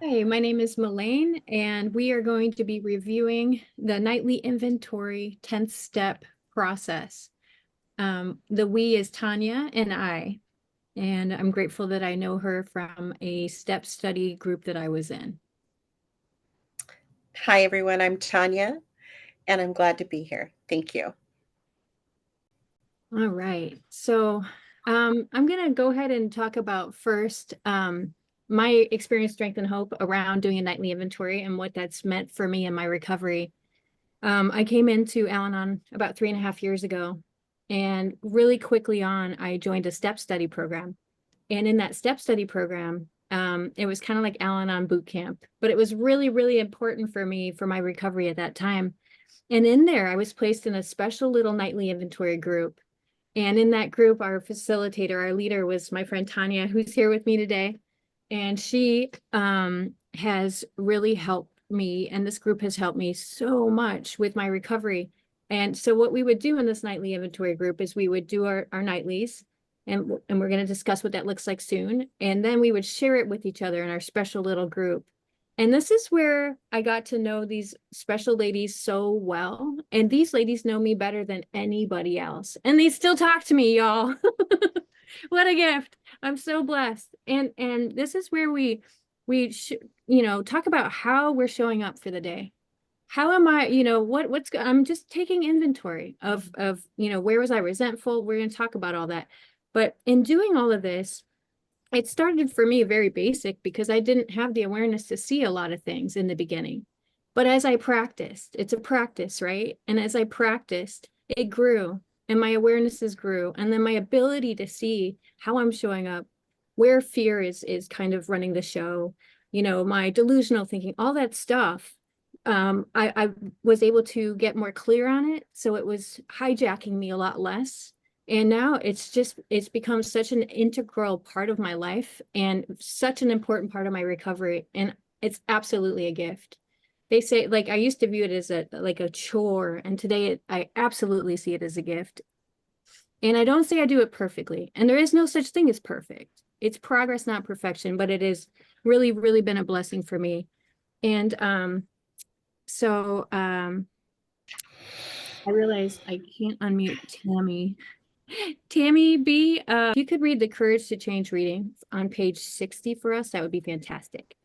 Hey, my name is Melaine, and we are going to be reviewing the nightly inventory 10th step process. The we is Tanya and I, and I'm grateful that I know her from a step study group that I was in. Hi, everyone. I'm Tanya, and I'm glad to be here. Thank you. All right. I'm going to go ahead and talk about first my experience, strength, and hope around doing a nightly inventory and what that's meant for me in my recovery. I came into Al-Anon about 3.5 years ago, and really quickly on, I joined a step study program. And in that step study program, it was kind of like Al-Anon boot camp, but it was really, really important for me for my recovery at that time. And in there, I was placed in a special little nightly inventory group. And in that group, our facilitator, our leader was my friend Tanya, who's here with me today. And she has really helped me, and this group has helped me so much with my recovery. And so what we would do in this nightly inventory group is we would do our nightlies, and we're going to discuss what that looks like soon. And then we would share it with each other in our special little group. And this is where I got to know these special ladies so well. And these ladies know me better than anybody else. And they still talk to me, y'all. What a gift. I'm so blessed. And this is where we talk about how we're showing up for the day. How am I, I'm just taking inventory of where was I resentful? We're going to talk about all that. But in doing all of this, it started for me very basic because I didn't have the awareness to see a lot of things in the beginning. But as I practiced, it's a practice, right? And as I practiced, it grew and my awarenesses grew. And then my ability to see how I'm showing up, where fear is kind of running the show, my delusional thinking, all that stuff. I was able to get more clear on it. So it was hijacking me a lot less. And now it's become such an integral part of my life and such an important part of my recovery. And it's absolutely a gift. They say, like, I used to view it as a chore, and today I absolutely see it as a gift. And I don't say I do it perfectly. And there is no such thing as perfect. It's progress, not perfection, but it is really, really been a blessing for me. And so I realized I can't unmute Tammy. Tammy B, if you could read the Courage to Change reading on page 60 for us, that would be fantastic.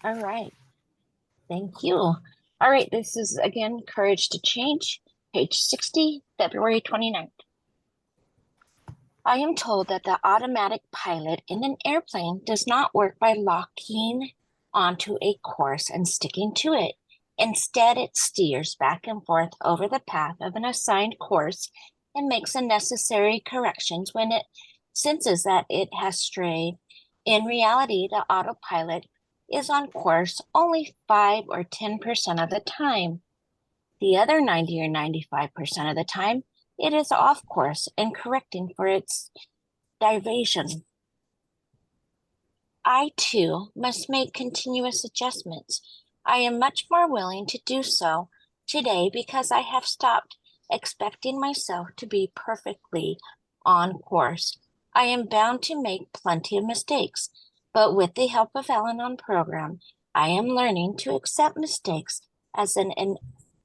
All right. Thank you. All right. This is again Courage to Change, page 60, February 29th. I am told that the automatic pilot in an airplane does not work by locking onto a course and sticking to it. Instead, it steers back and forth over the path of an assigned course and makes the necessary corrections when it senses that it has strayed. In reality, the autopilot is on course only 5 or 10% of the time. The other 90 or 95% of the time, it is off course and correcting for its diversion. I too must make continuous adjustments. I am much more willing to do so today because I have stopped expecting myself to be perfectly on course. I am bound to make plenty of mistakes, but with the help of Al-Anon program, I am learning to accept mistakes as an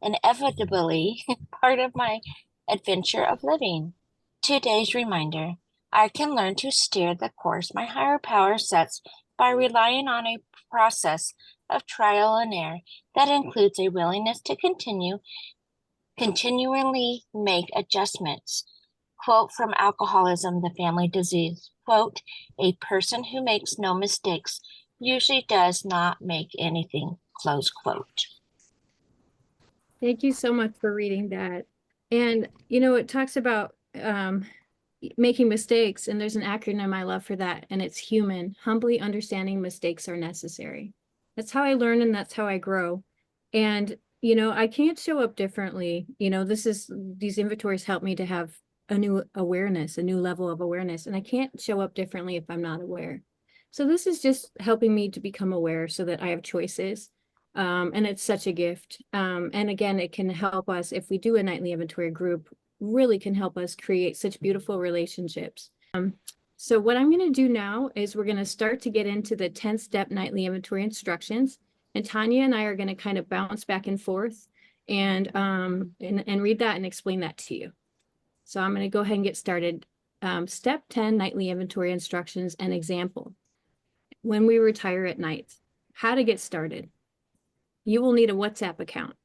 inevitably part of my adventure of living. Today's reminder, I can learn to steer the course my higher power sets by relying on a process of trial and error that includes a willingness to continually make adjustments. Quote from Alcoholism, the Family Disease, quote, a person who makes no mistakes usually does not make anything, close quote. Thank you so much for reading that. And, it talks about making mistakes, and there's an acronym I love for that, and it's HUMAN, humbly understanding mistakes are necessary. That's how I learn and that's how I grow. And, I can't show up differently. These inventories help me to have a new awareness, a new level of awareness, and I can't show up differently if I'm not aware. So this is just helping me to become aware so that I have choices. And it's such a gift. And again, it can help us if we do a nightly inventory group, really can help us create such beautiful relationships. So what I'm going to do now is we're going to start to get into the 10-step nightly inventory instructions. And Tanya and I are going to kind of bounce back and forth and read that and explain that to you. So I'm going to go ahead and get started. Step 10, nightly inventory instructions and example. When we retire at night, how to get started. You will need a WhatsApp account.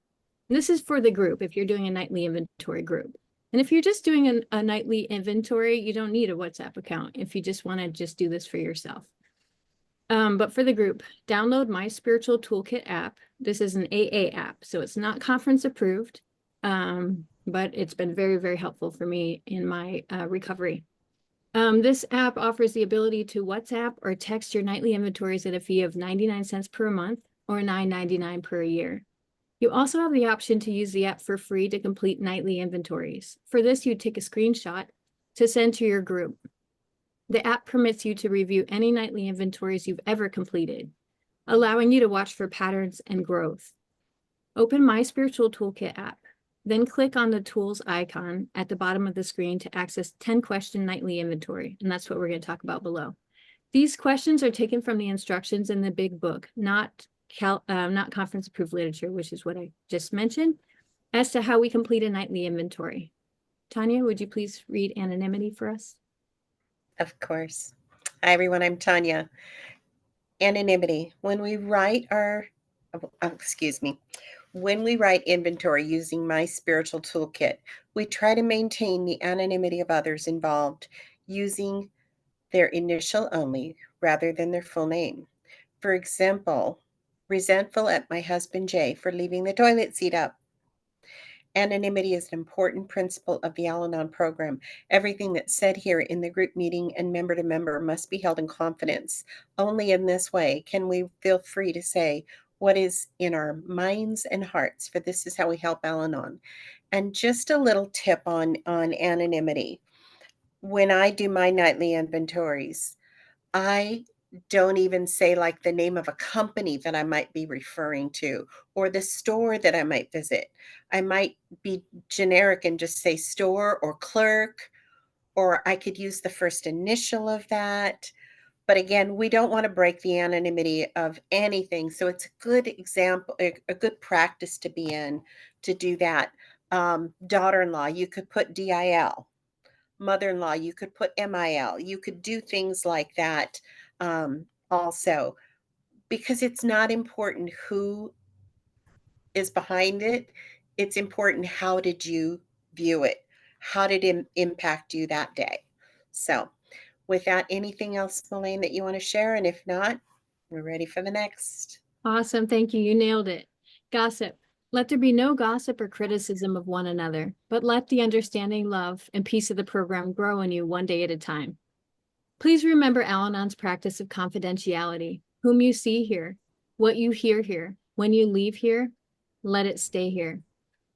This is for the group if you're doing a nightly inventory group. And if you're just doing a nightly inventory, you don't need a WhatsApp account if you just want to just do this for yourself. But for the group, download My Spiritual Toolkit app. This is an AA app, so it's not conference approved, but it's been very, very helpful for me in my recovery. This app offers the ability to WhatsApp or text your nightly inventories at a fee of 99 cents per month or $9.99 per year. You also have the option to use the app for free to complete nightly inventories. For this, you take a screenshot to send to your group. The app permits you to review any nightly inventories you've ever completed, allowing you to watch for patterns and growth. Open My Spiritual Toolkit app, then click on the tools icon at the bottom of the screen to access 10-question nightly inventory, and that's what we're going to talk about below. These questions are taken from the instructions in the big book, not conference approved literature, which is what I just mentioned, as to how we complete a nightly inventory. Tanya, would you please read anonymity for us? Of course. Hi, everyone. I'm Tanya. Anonymity. When we write inventory using My Spiritual Toolkit, we try to maintain the anonymity of others involved using their initial only rather than their full name. For example, resentful at my husband Jay for leaving the toilet seat up. Anonymity is an important principle of the Al-Anon program. Everything that's said here in the group meeting and member to member must be held in confidence. Only in this way can we feel free to say what is in our minds and hearts, for this is how we help Al-Anon. And just a little tip on anonymity. When I do my nightly inventories, I don't even say like the name of a company that I might be referring to or the store that I might visit. I might be generic and just say store or clerk, or I could use the first initial of that. But again, we don't want to break the anonymity of anything. So it's a good example, a good practice to be in to do that. Daughter-in-law, you could put DIL. Mother-in-law, you could put MIL. You could do things like that also, because it's not important who is behind it. It's important how did you view it? How did it impact you that day? So with that, anything else, Elaine, that you want to share? And if not, we're ready for the next. Awesome. Thank you. You nailed it. Gossip. Let there be no gossip or criticism of one another, but let the understanding, love, and peace of the program grow in you one day at a time. Please remember Al-Anon's practice of confidentiality. Whom you see here, what you hear here, when you leave here, let it stay here.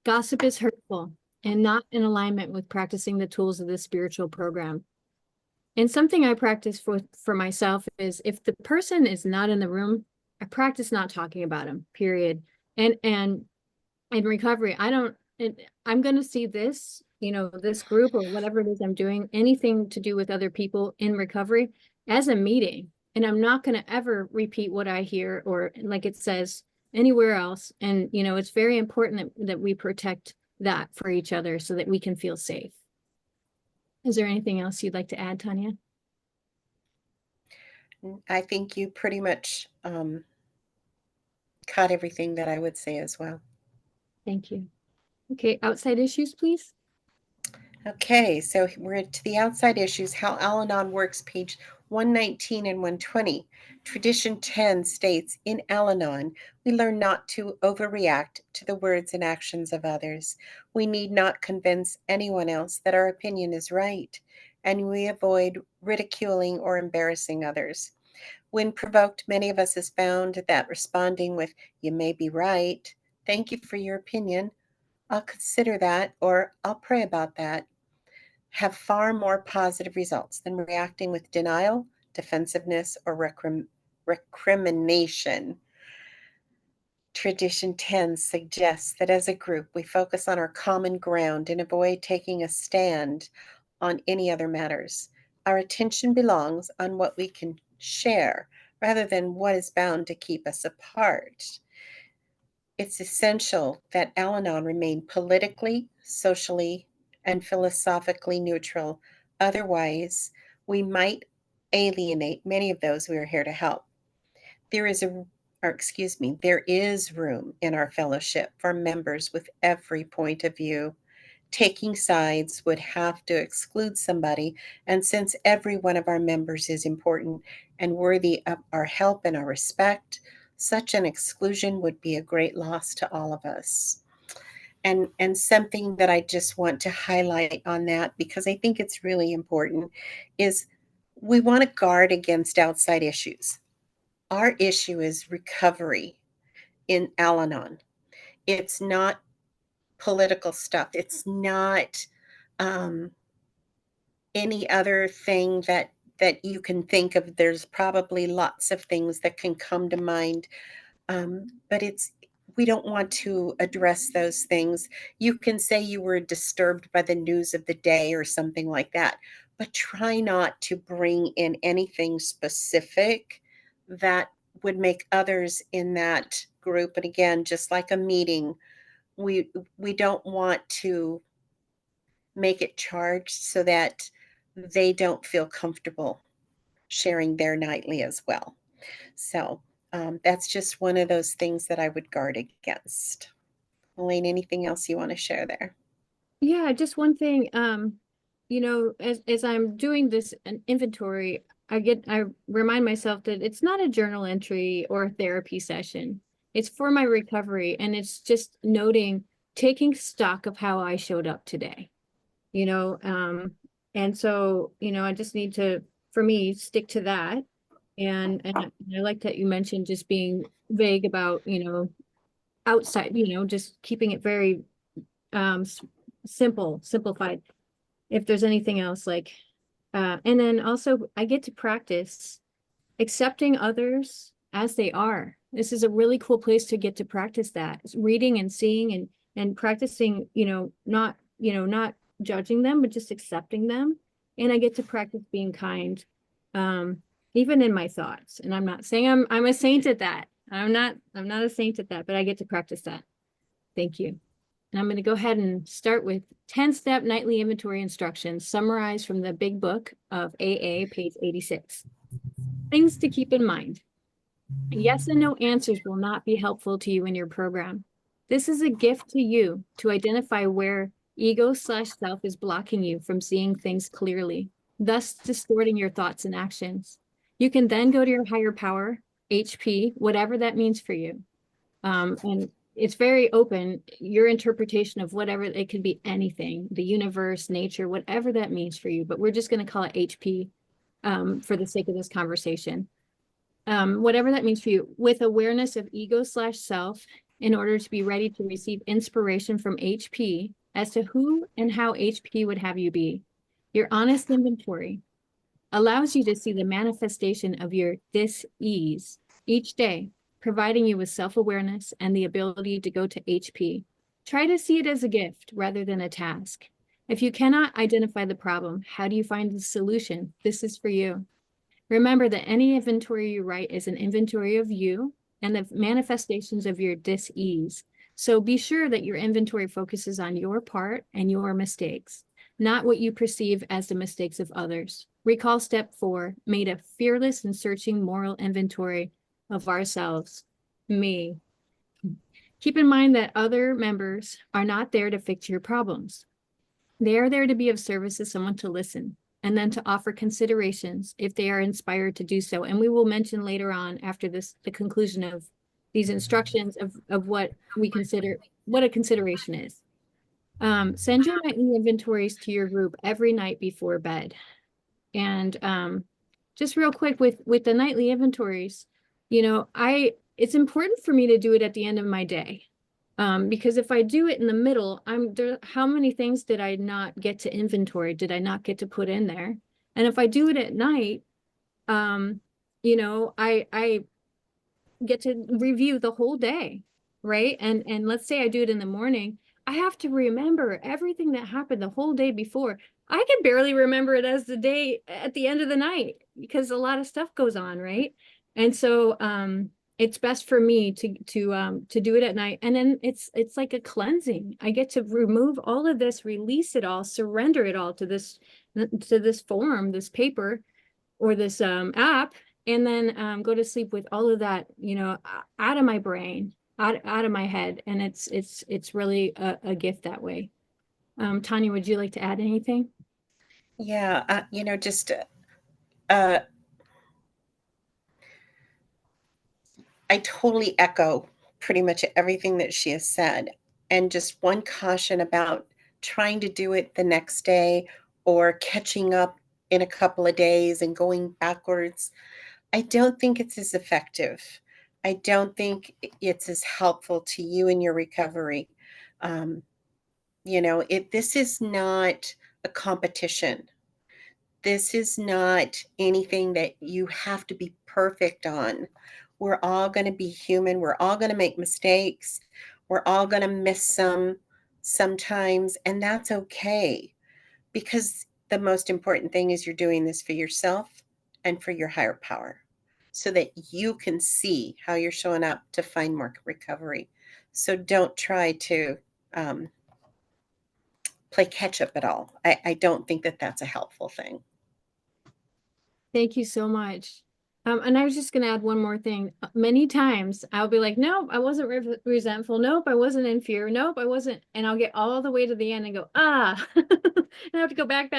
Gossip is hurtful and not in alignment with practicing the tools of the spiritual program. And something I practice for myself is if the person is not in the room, I practice not talking about them, period. And in recovery, I'm going to see this, this group or whatever it is I'm doing, anything to do with other people in recovery as a meeting. And I'm not going to ever repeat what I hear or like it says anywhere else. And, it's very important that we protect that for each other so that we can feel safe. Is there anything else you'd like to add, Tanya? I think you pretty much caught everything that I would say as well. Thank you. Okay, outside issues, please. Okay, so we're to the outside issues, how Al-Anon works, page 119 and 120. Tradition 10 states, in Al-Anon, we learn not to overreact to the words and actions of others. We need not convince anyone else that our opinion is right, and we avoid ridiculing or embarrassing others. When provoked, many of us has found that responding with, you may be right, thank you for your opinion, I'll consider that, or I'll pray about that, have far more positive results than reacting with denial, defensiveness, or recrimination. Tradition 10 suggests that as a group, we focus on our common ground and avoid taking a stand on any other matters. Our attention belongs on what we can share rather than what is bound to keep us apart. It's essential that Al Anon remain politically, socially, and philosophically neutral. Otherwise, we might alienate many of those we are here to help. There is room in our fellowship for members with every point of view. Taking sides would have to exclude somebody, and since every one of our members is important and worthy of our help and our respect, such an exclusion would be a great loss to all of us. And something that I just want to highlight on that, because I think it's really important, is we want to guard against outside issues. Our issue is recovery in Al Anon. It's not political stuff. It's not um, any other thing that you can think of. There's probably lots of things that can come to mind, but it's we don't want to address those things. You can say you were disturbed by the news of the day or something like that, but try not to bring in anything specific that would make others in that group. And again, just like a meeting, we don't want to make it charged so that they don't feel comfortable sharing their nightly as well. So that's just one of those things that I would guard against. Elaine, anything else you want to share there? Yeah, just one thing. As I'm doing this an inventory, I remind myself that it's not a journal entry or a therapy session. It's for my recovery, and it's just noting, taking stock of how I showed up today. You know, and so, I just need to, for me, stick to that. And I like that you mentioned just being vague about, outside, just keeping it very simplified. If there's anything else, like and then also I get to practice accepting others as they are. This is a really cool place to get to practice that. It's reading and seeing and practicing, not judging them, but just accepting them. And I get to practice being kind, even in my thoughts. And I'm not saying I'm a saint at that. I'm not a saint at that, but I get to practice that. Thank you. And I'm going to go ahead and start with 10-step nightly inventory instructions summarized from the big book of AA, page 86. Things to keep in mind. Yes and no answers will not be helpful to you in your program. This is a gift to you to identify where ego/self is blocking you from seeing things clearly, thus distorting your thoughts and actions. You can then go to your higher power, HP, whatever that means for you. And it's very open, your interpretation of whatever, it could be anything, the universe, nature, whatever that means for you, but we're just going to call it HP for the sake of this conversation. Whatever that means for you, with awareness of ego/self, in order to be ready to receive inspiration from HP as to who and how HP would have you be. Your honest inventory allows you to see the manifestation of your dis-ease each day, providing you with self-awareness and the ability to go to HP. Try to see it as a gift rather than a task. If you cannot identify the problem, how do you find the solution? This is for you. Remember that any inventory you write is an inventory of you and the manifestations of your dis-ease. So be sure that your inventory focuses on your part and your mistakes, not what you perceive as the mistakes of others. Recall step 4, made a fearless and searching moral inventory of ourselves, me. Keep in mind that other members are not there to fix your problems. They are there to be of service to someone, to listen, and then to offer considerations if they are inspired to do so. And we will mention later on, after this, the conclusion of these instructions of what we consider, what a consideration is. Send your nightly inventories to your group every night before bed. And just real quick with the nightly inventories, it's important for me to do it at the end of my day. Because if I do it in the middle, how many things did I not get to inventory? Did I not get to put in there? And if I do it at night, I get to review the whole day, right? And let's say I do it in the morning, I have to remember everything that happened the whole day before. I can barely remember it as the day at the end of the night because a lot of stuff goes on, right? And so it's best for me to do it at night. And then it's like a cleansing. I get to remove all of this, release it all, surrender it all to this form, this paper, or this app, and then go to sleep with all of that, out of my brain, out of my head. And it's really a gift that way. Tanya, would you like to add anything? Yeah, just uh, I totally echo pretty much everything that she has said. And just one caution about trying to do it the next day or catching up in a couple of days and going backwards. I don't think it's as effective. I don't think it's as helpful to you in your recovery. Um, this is not a competition. This is not anything that you have to be perfect on. We're all going to be human. We're all going to make mistakes. We're all going to miss sometimes, and that's okay, because the most important thing is you're doing this for yourself and for your higher power so that you can see how you're showing up to find more recovery. So don't try to um, play catch up at all. I don't think that that's a helpful thing. Thank you so much. And I was just going to add one more thing. Many times I'll be like, nope, I wasn't resentful. Nope, I wasn't in fear. Nope, I wasn't. And I'll get all the way to the end and go, and I have to go back,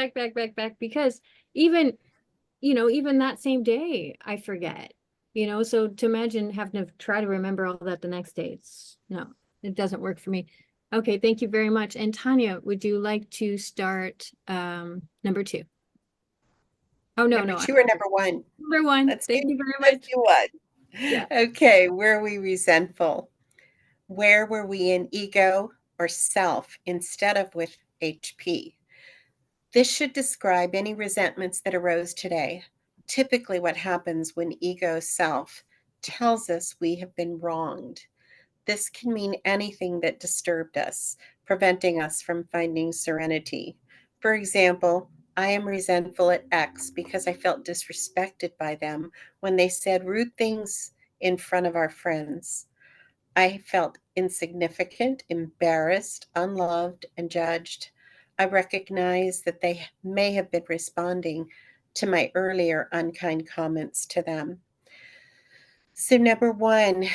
because even, even that same day, I forget, so to imagine having to try to remember all that the next day, no, it doesn't work for me. Okay, thank you very much. And Tanya, would you like to start number two? Oh, no, Number no, two or number one? number one. Let's do Thank you very let's much. do one. Yeah. Okay, were we resentful? Where were we in ego or self instead of with HP? This should describe any resentments that arose today. Typically, what happens when ego self tells us we have been wronged. This can mean anything that disturbed us, preventing us from finding serenity. For example, I am resentful at X because I felt disrespected by them when they said rude things in front of our friends. I felt insignificant, embarrassed, unloved, and judged. I recognize that they may have been responding to my earlier unkind comments to them. So, number one,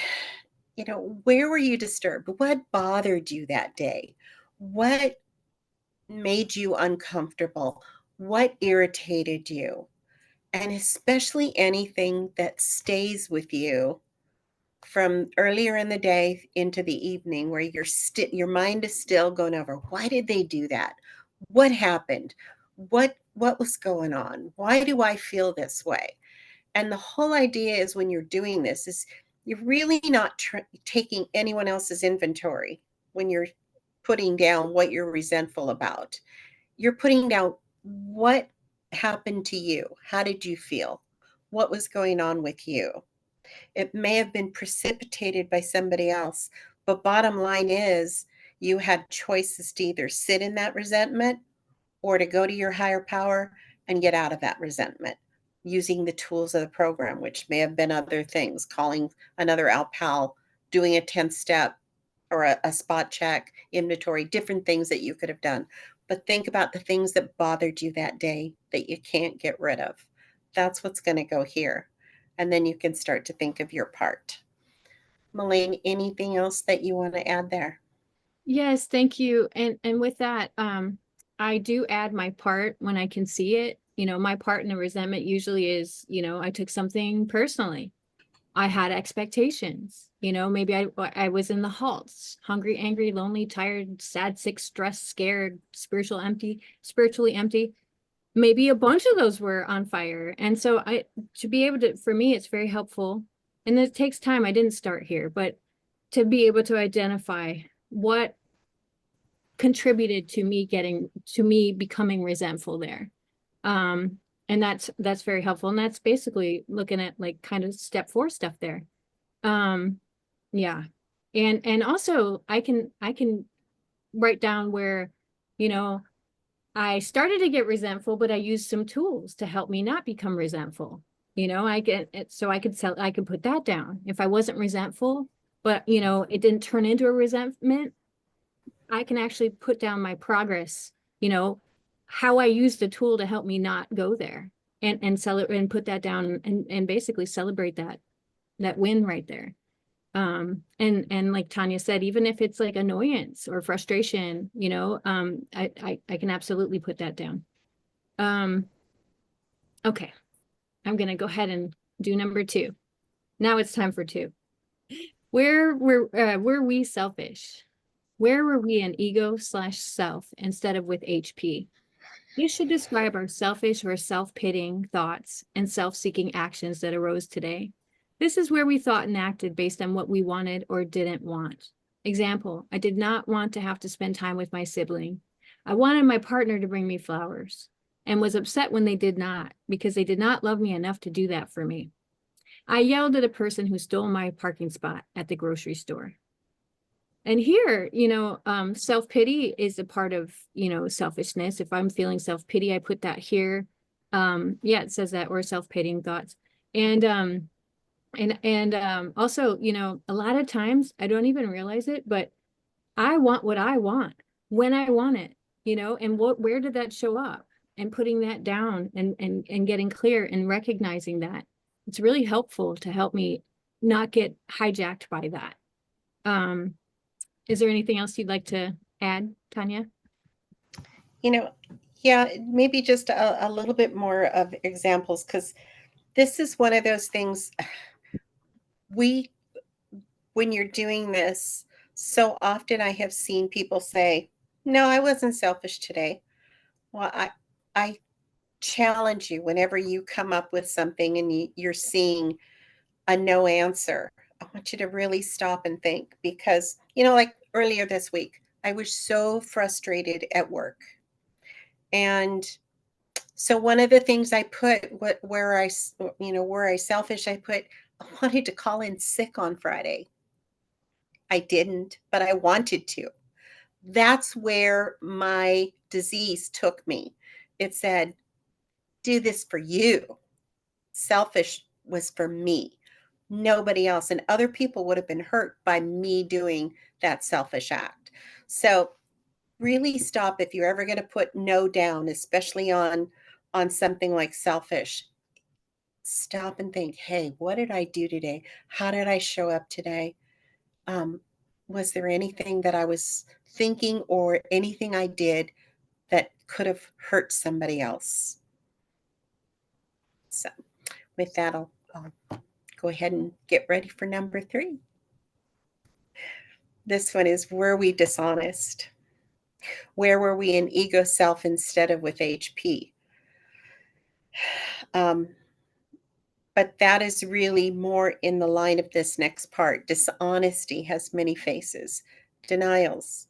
where were you disturbed? What bothered you that day? What made you uncomfortable? What irritated you? And especially anything that stays with you from earlier in the day into the evening, where your mind is still going over, why did they do that? What happened? What was going on? Why do I feel this way? And the whole idea is, when you're doing this, is you're really not taking anyone else's inventory when you're putting down what you're resentful about. You're putting down what happened to you. How did you feel? What was going on with you? It may have been precipitated by somebody else, but bottom line is, you had choices to either sit in that resentment or to go to your higher power and get out of that resentment using the tools of the program, which may have been other things, calling another Alpal, doing a 10th step or a spot check, inventory, different things that you could have done. But think about the things that bothered you that day that you can't get rid of. That's what's going to go here. And then you can start to think of your part. Melaine, anything else that you want to add there? Yes, thank you. And with that, I do add my part when I can see it. My part in the resentment usually is, I took something personally. I had expectations. Maybe I was in the halts, hungry, angry, lonely, tired, sad, sick, stressed, scared, spiritually empty. Maybe a bunch of those were on fire. And so to be able to, for me, it's very helpful. And it takes time. I didn't start here, but to be able to identify what contributed to me becoming resentful there. And that's very helpful. And that's basically looking at like kind of step 4 stuff there. Um, yeah. And also I can write down where, you know, I started to get resentful, but I used some tools to help me not become resentful. I get it, so I could put that down. If I wasn't resentful, but it didn't turn into a resentment, I can actually put down my progress, how I used the tool to help me not go there, and celebrate and put that down, and basically celebrate that win right there. And like Tanya said, even if it's like annoyance or frustration, I can absolutely put that down. Okay, I'm gonna go ahead and do number 2. Now it's time for 2. Were we selfish? Where were we in ego/self instead of with HP? You should describe our selfish or self-pitying thoughts and self-seeking actions that arose today. This is where we thought and acted based on what we wanted or didn't want. Example, I did not want to have to spend time with my sibling. I wanted my partner to bring me flowers and was upset when they did not because they did not love me enough to do that for me. I yelled at a person who stole my parking spot at the grocery store. And here, self-pity is a part of, selfishness. If I'm feeling self-pity, I put that here. Yeah, it says that, or self-pitying thoughts. And also, a lot of times I don't even realize it, but I want what I want when I want it, and where did that show up? And putting that down, and getting clear and recognizing that. It's really helpful to help me not get hijacked by that. Is there anything else you'd like to add, Tanya? Yeah, maybe just a little bit more of examples, because this is one of those things we when you're doing this, so often I have seen people say, no, I wasn't selfish today. Well, I challenge you whenever you come up with something and you're seeing a no answer. I want you to really stop and think, because, like earlier this week, I was so frustrated at work. And so one of the things I put, where I selfish, I put, I wanted to call in sick on Friday. I didn't, but I wanted to. That's where my disease took me. It said, do this for you. Selfish was for me, nobody else. And other people would have been hurt by me doing that selfish act. So really stop if you're ever going to put no down, especially on something like selfish. Stop and think, hey, what did I do today? How did I show up today? Um, was there anything that I was thinking or anything I did that could have hurt somebody else? So with that, I'll go ahead and get ready for number 3. This one is, were we dishonest? Where were we in ego self instead of with HP? Um, but that is really more in the line of this next part. Dishonesty has many faces: denials,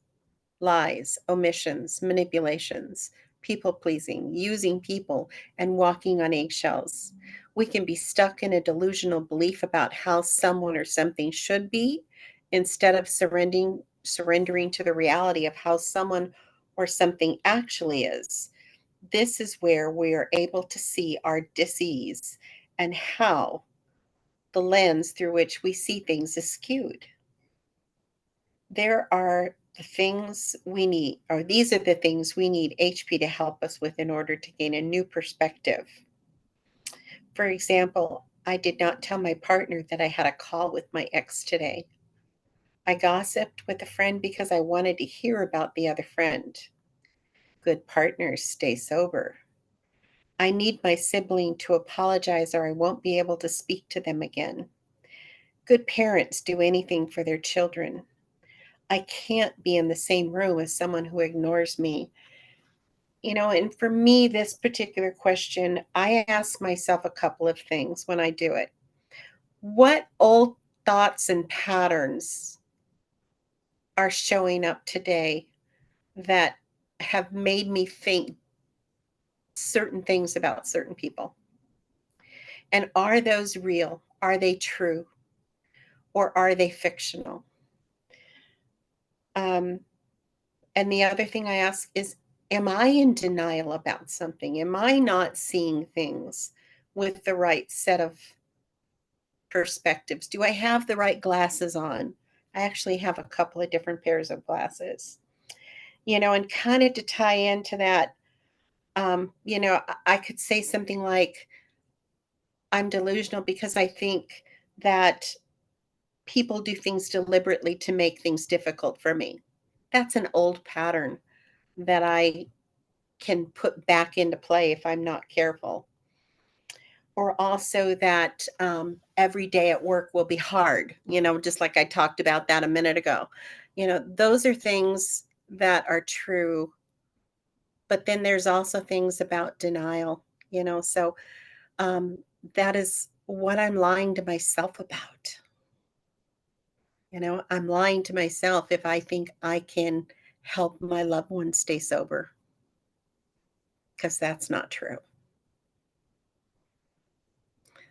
lies, omissions, manipulations, people pleasing, using people, and walking on eggshells. We can be stuck in a delusional belief about how someone or something should be, instead of surrendering to the reality of how someone or something actually is. This is where we are able to see our dis-ease and how the lens through which we see things is skewed. There are the things we need, or these are the things we need HP to help us with in order to gain a new perspective. For example, I did not tell my partner that I had a call with my ex today. I gossiped with a friend because I wanted to hear about the other friend. Good partners stay sober. I need my sibling to apologize or I won't be able to speak to them again. Good parents do anything for their children. I can't be in the same room as someone who ignores me. And for me, this particular question, I ask myself a couple of things when I do it. What old thoughts and patterns are showing up today that have made me think certain things about certain people? And are those real? Are they true? Or are they fictional? Um, And the other thing I ask is, am I in denial about something? Am I not seeing things with the right set of perspectives? Do I have the right glasses on? I actually have a couple of different pairs of glasses, and kind of to tie into that, I could say something like, I'm delusional because I think that people do things deliberately to make things difficult for me. That's an old pattern that I can put back into play if I'm not careful. Or also that every day at work will be hard, just like I talked about that a minute ago. Those are things that are true. But then there's also things about denial, so um, that is what I'm lying to myself about. I'm lying to myself if I think I can help my loved one stay sober, because that's not true.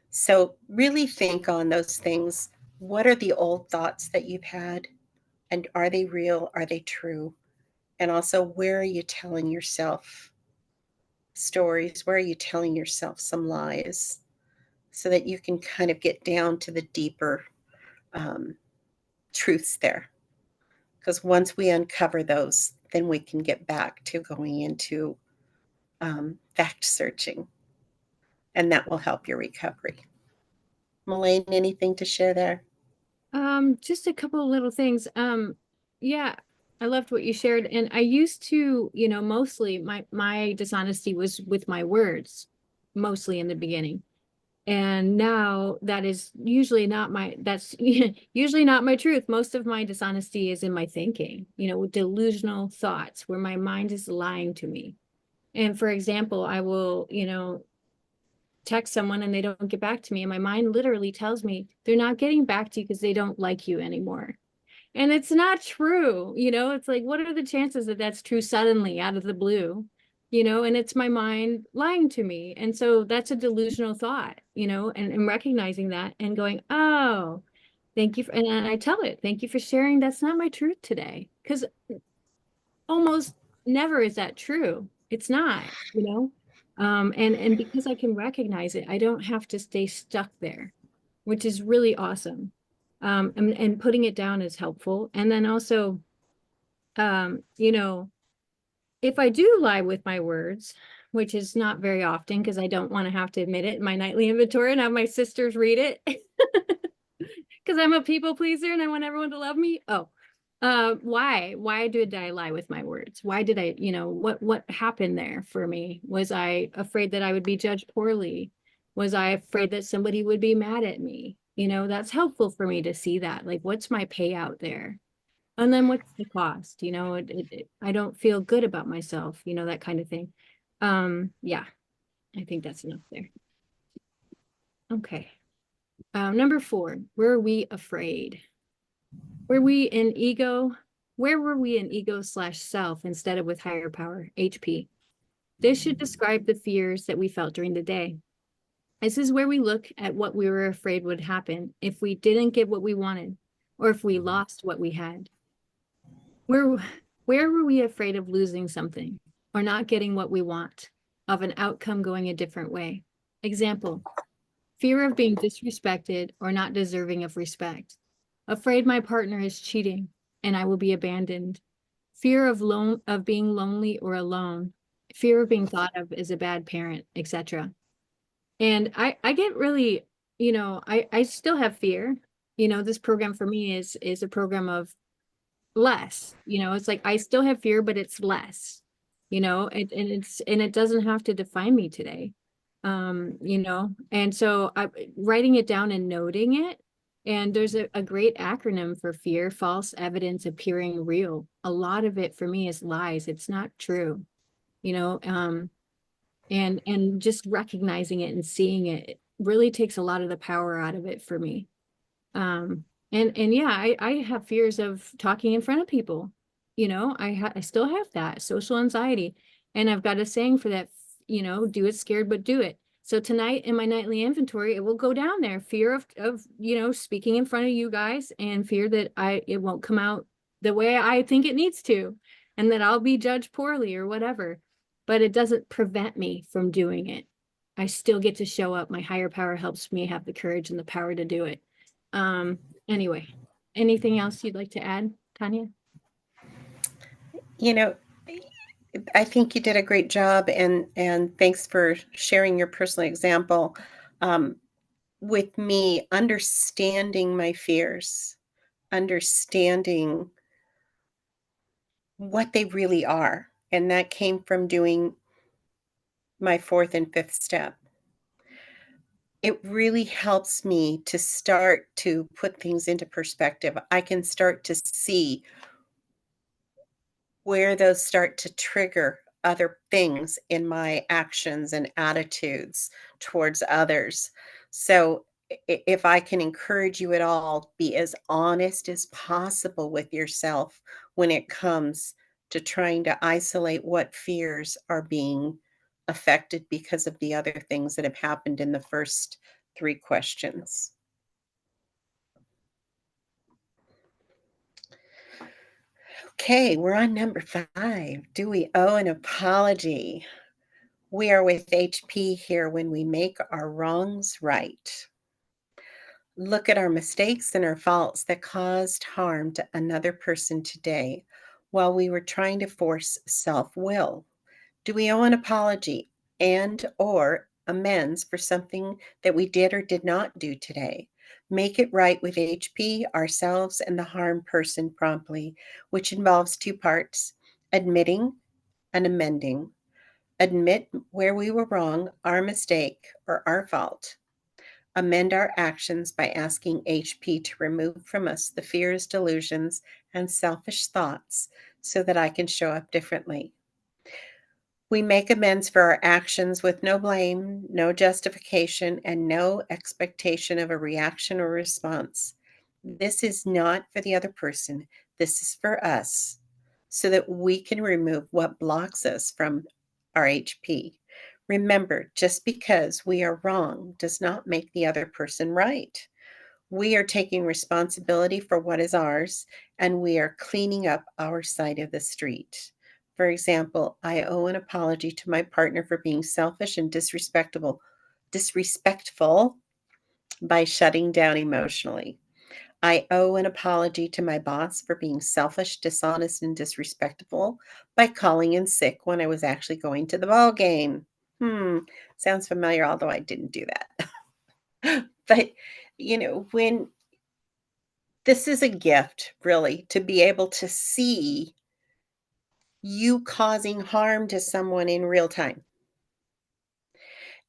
So really think on those things. What are the old thoughts that you've had? And are they real? Are they true? And also, where are you telling yourself stories? Where are you telling yourself some lies? So that you can kind of get down to the deeper um, truths there. Because once we uncover those, then we can get back to going into fact searching, and that will help your recovery. Melaine, anything to share there? Just a couple of little things. Yeah, I loved what you shared. And I used to, mostly my dishonesty was with my words, mostly in the beginning. And now that is usually not that's usually not my truth. Most of my dishonesty is in my thinking, with delusional thoughts where my mind is lying to me. And for example, I will, text someone and they don't get back to me. And my mind literally tells me they're not getting back to you because they don't like you anymore. And it's not true. It's like, what are the chances that that's true suddenly out of the blue? And it's my mind lying to me. And so that's a delusional thought, and recognizing that and going, oh, thank you. And I tell it, thank you for sharing. That's not my truth today. Because almost never is that true. It's not. And because I can recognize it, I don't have to stay stuck there, which is really awesome. And putting it down is helpful. And then also, um, you know, if I do lie with my words, which is not very often because I don't want to have to admit it in my nightly inventory and have my sisters read it because I'm a people pleaser and I want everyone to love me. Oh, why did I lie with my words? Why did I, what happened there for me? Was I afraid that I would be judged poorly? Was I afraid that somebody would be mad at me? That's helpful for me to see that. Like, what's my payout there? And then what's the cost? I don't feel good about myself, that kind of thing. Yeah, I think that's enough there. Okay. Number 4, were we afraid? Were we in ego? Where were we in ego/self instead of with higher power, HP? This should describe the fears that we felt during the day. This is where we look at what we were afraid would happen if we didn't get what we wanted, or if we lost what we had. Where, where were we afraid of losing something, or not getting what we want, of an outcome going a different way? Example, fear of being disrespected or not deserving of respect. Afraid my partner is cheating and I will be abandoned. Fear of being lonely or alone. Fear of being thought of as a bad parent, etc. And I get really, I still have fear. This program for me is a program of less. It's like I still have fear, but it's less, and it doesn't have to define me today. And so I writing it down and noting it. And there's a great acronym for fear: false evidence appearing real. A lot of it for me is lies. It's not true, you know, and just recognizing it and seeing it really takes a lot of the power out of it for me. And yeah, I have fears of talking in front of people. I still have that social anxiety, and I've got a saying for that, do it scared, but do it. So tonight in my nightly inventory, it will go down there. Fear of speaking in front of you guys, and fear that it won't come out the way I think it needs to. and that I'll be judged poorly or whatever. But it doesn't prevent me from doing it. I still get to show up. My higher power helps me have the courage and the power to do it. Anyway, anything else you'd like to add, Tanya? You know, I think you did a great job, and thanks for sharing your personal example. Um, with me, understanding my fears, understanding what they really are, and that came from doing my fourth and fifth step. It really helps me to start to put things into perspective. I can start to see where those start to trigger other things in my actions and attitudes towards others. So, if I can encourage you at all, be as honest as possible with yourself when it comes to trying to isolate what fears are being affected because of the other things that have happened in the first three questions. Okay, we're on number 5. Do we owe an apology? We are with HP here when we make our wrongs right. Look at our mistakes and our faults that caused harm to another person today while we were trying to force self-will. Do we owe an apology and or amends for something that we did or did not do today? Make it right with HP, ourselves, and the harmed person promptly, which involves two parts: admitting and amending. Admit where we were wrong, our mistake, or our fault. Amend our actions by asking HP to remove from us the fears, delusions, and selfish thoughts so that I can show up differently. We make amends for our actions with no blame, no justification, and no expectation of a reaction or response. This is not for the other person. This is for us so that we can remove what blocks us from our HP. Remember, just because we are wrong does not make the other person right. We are taking responsibility for what is ours, and we are cleaning up our side of the street. For example, I owe an apology to my partner for being selfish and disrespectful by shutting down emotionally. I owe an apology to my boss for being selfish, dishonest, and disrespectful by calling in sick when I was actually going to the ball game. Sounds familiar, although I didn't do that. But, when this is a gift, really, to be able to see you causing harm to someone in real time.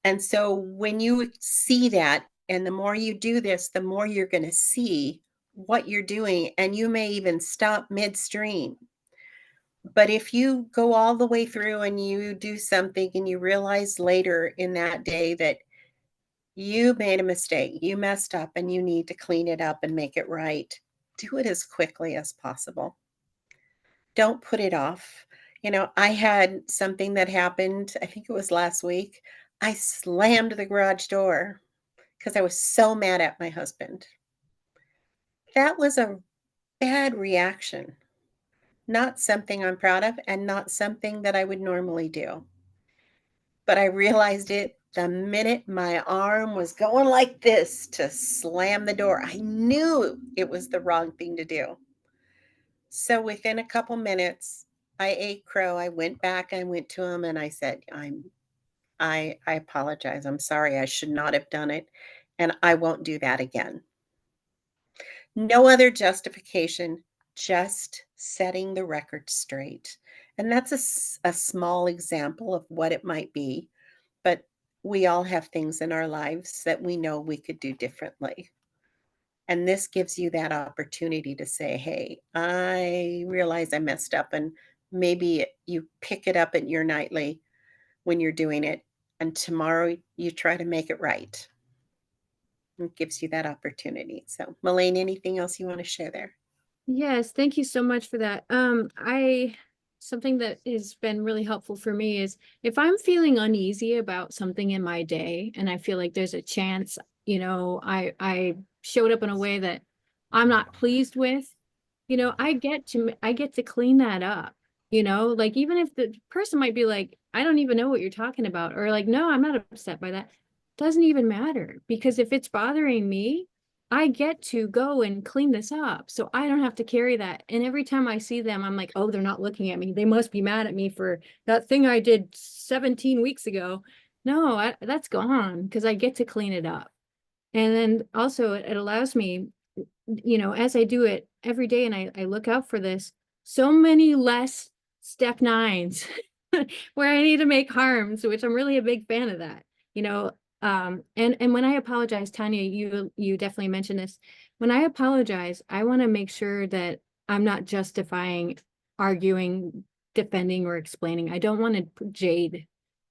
And so when you see that, and the more you do this, the more you're going to see what you're doing, and you may even stop midstream. But if you go all the way through and you do something and you realize later in that day that you made a mistake, you messed up, and you need to clean it up and make it right, do it as quickly as possible. Don't put it off. I had something that happened, I think it was last week. I slammed the garage door because I was so mad at my husband. That was a bad reaction, not something I'm proud of and not something that I would normally do. But I realized it the minute my arm was going like this to slam the door. I knew it was the wrong thing to do. So within a couple minutes, I ate crow. I went back, I went to him and I said, I apologize. I'm sorry. I should not have done it. And I won't do that again. No other justification, just setting the record straight. And that's a small example of what it might be. But we all have things in our lives that we know we could do differently. And this gives you that opportunity to say, hey, I realize I messed up. And maybe you pick it up at your nightly when you're doing it. And tomorrow you try to make it right. It gives you that opportunity. So, Melaine, anything else you want to share there? Yes, thank you so much for that. I something that has been really helpful for me is if I'm feeling uneasy about something in my day and I feel like there's a chance, I showed up in a way that I'm not pleased with, I get to clean that up. Like even if the person might be like, I don't even know what you're talking about, or like, no, I'm not upset by that. Doesn't even matter because if it's bothering me, I get to go and clean this up. So I don't have to carry that. And every time I see them, I'm like, oh, they're not looking at me. They must be mad at me for that thing I did 17 weeks ago. No, that's gone because I get to clean it up. And then also it allows me, as I do it every day and I look out for this, so many less step nines where I need to make harms, which I'm really a big fan of that, you know. And when I apologize, Tanya, you definitely mentioned this. When I apologize, I want to make sure that I'm not justifying, arguing, defending, or explaining. I don't want to jade,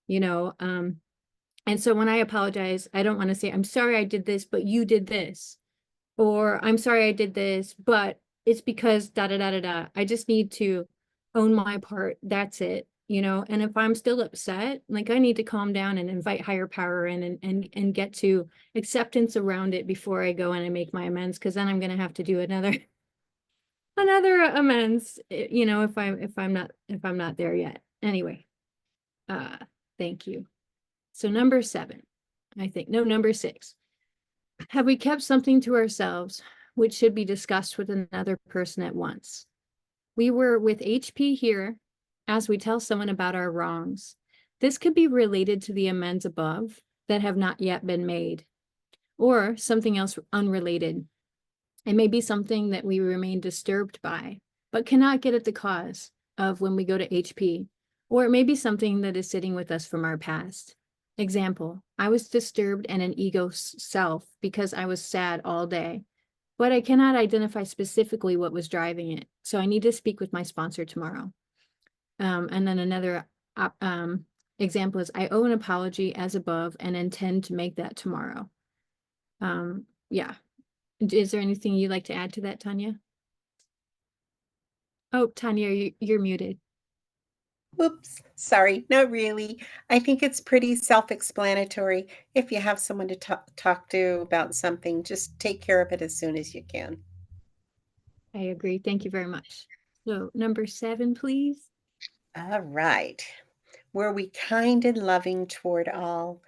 you know. And so when I apologize, I don't want to say, I'm sorry I did this, but you did this, or I'm sorry I did this, but it's because da da da da da. I just need to own my part. That's it, And if I'm still upset, like I need to calm down and invite higher power in and get to acceptance around it before I go in and make my amends, because then I'm gonna have to do another amends, if I'm not there yet. Anyway, uh, thank you. So number 7, I think, no, number 6. Have we kept something to ourselves which should be discussed with another person at once? We were with HP here as we tell someone about our wrongs. This could be related to the amends above that have not yet been made, or something else unrelated. It may be something that we remain disturbed by, but cannot get at the cause of when we go to HP, or it may be something that is sitting with us from our past. Example, I was disturbed and an ego self because I was sad all day, but I cannot identify specifically what was driving it. So I need to speak with my sponsor tomorrow. And then another example is I owe an apology as above and intend to make that tomorrow. Yeah. Is there anything you'd like to add to that, Tanya? Oh, Tanya, you're muted. Whoops, sorry, not really. I think it's pretty self-explanatory. If you have someone to talk to about something, just take care of it as soon as you can. I agree. Thank you very much. So number 7, please. All right. Were we kind and loving toward all?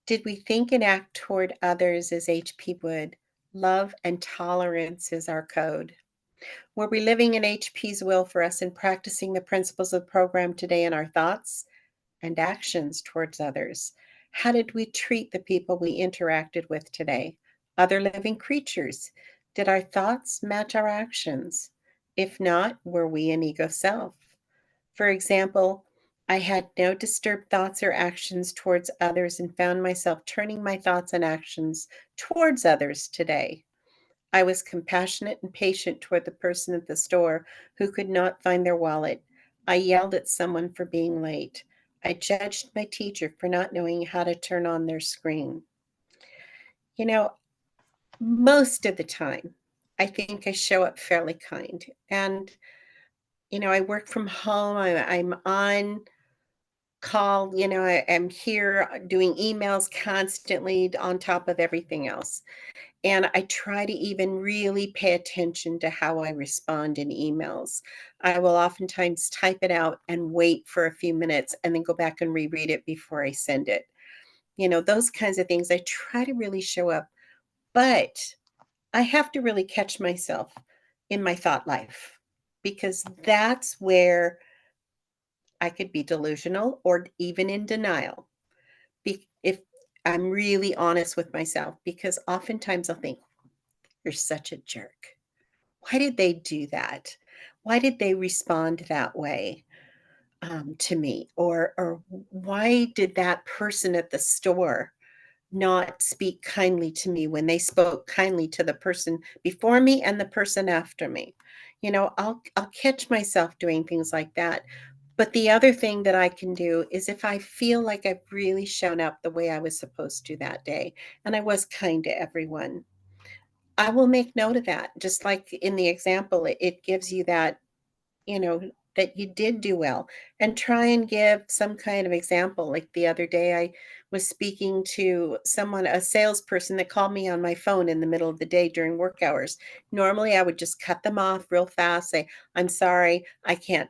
Did we think and act toward others as HP would? Love and tolerance is our code. Were we living in HP's will for us and practicing the principles of the program today in our thoughts and actions towards others? How did we treat the people we interacted with today? Other living creatures? Did our thoughts match our actions? If not, were we an ego self? For example, I had no disturbed thoughts or actions towards others and found myself turning my thoughts and actions towards others today. I was compassionate and patient toward the person at the store who could not find their wallet. I yelled at someone for being late. I judged my teacher for not knowing how to turn on their screen. You know, most of the time, I think I show up fairly kind. And, I work from home. I'm on call, I'm here doing emails constantly on top of everything else. And I try to even really pay attention to how I respond in emails. I will oftentimes type it out and wait for a few minutes and then go back and reread it before I send it. Those kinds of things. I try to really show up, but I have to really catch myself in my thought life because that's where I could be delusional or even in denial. If I'm really honest with myself, because oftentimes I'll think, you're such a jerk. Why did they do that? Why did they respond that way to me? Or why did that person at the store not speak kindly to me when they spoke kindly to the person before me and the person after me? I'll catch myself doing things like that. But the other thing that I can do is if I feel like I've really shown up the way I was supposed to that day, and I was kind to everyone, I will make note of that. Just like in the example, it gives you that, that you did do well, and try and give some kind of example. Like the other day, I was speaking to someone, a salesperson that called me on my phone in the middle of the day during work hours. Normally, I would just cut them off real fast, say, I'm sorry, I can't,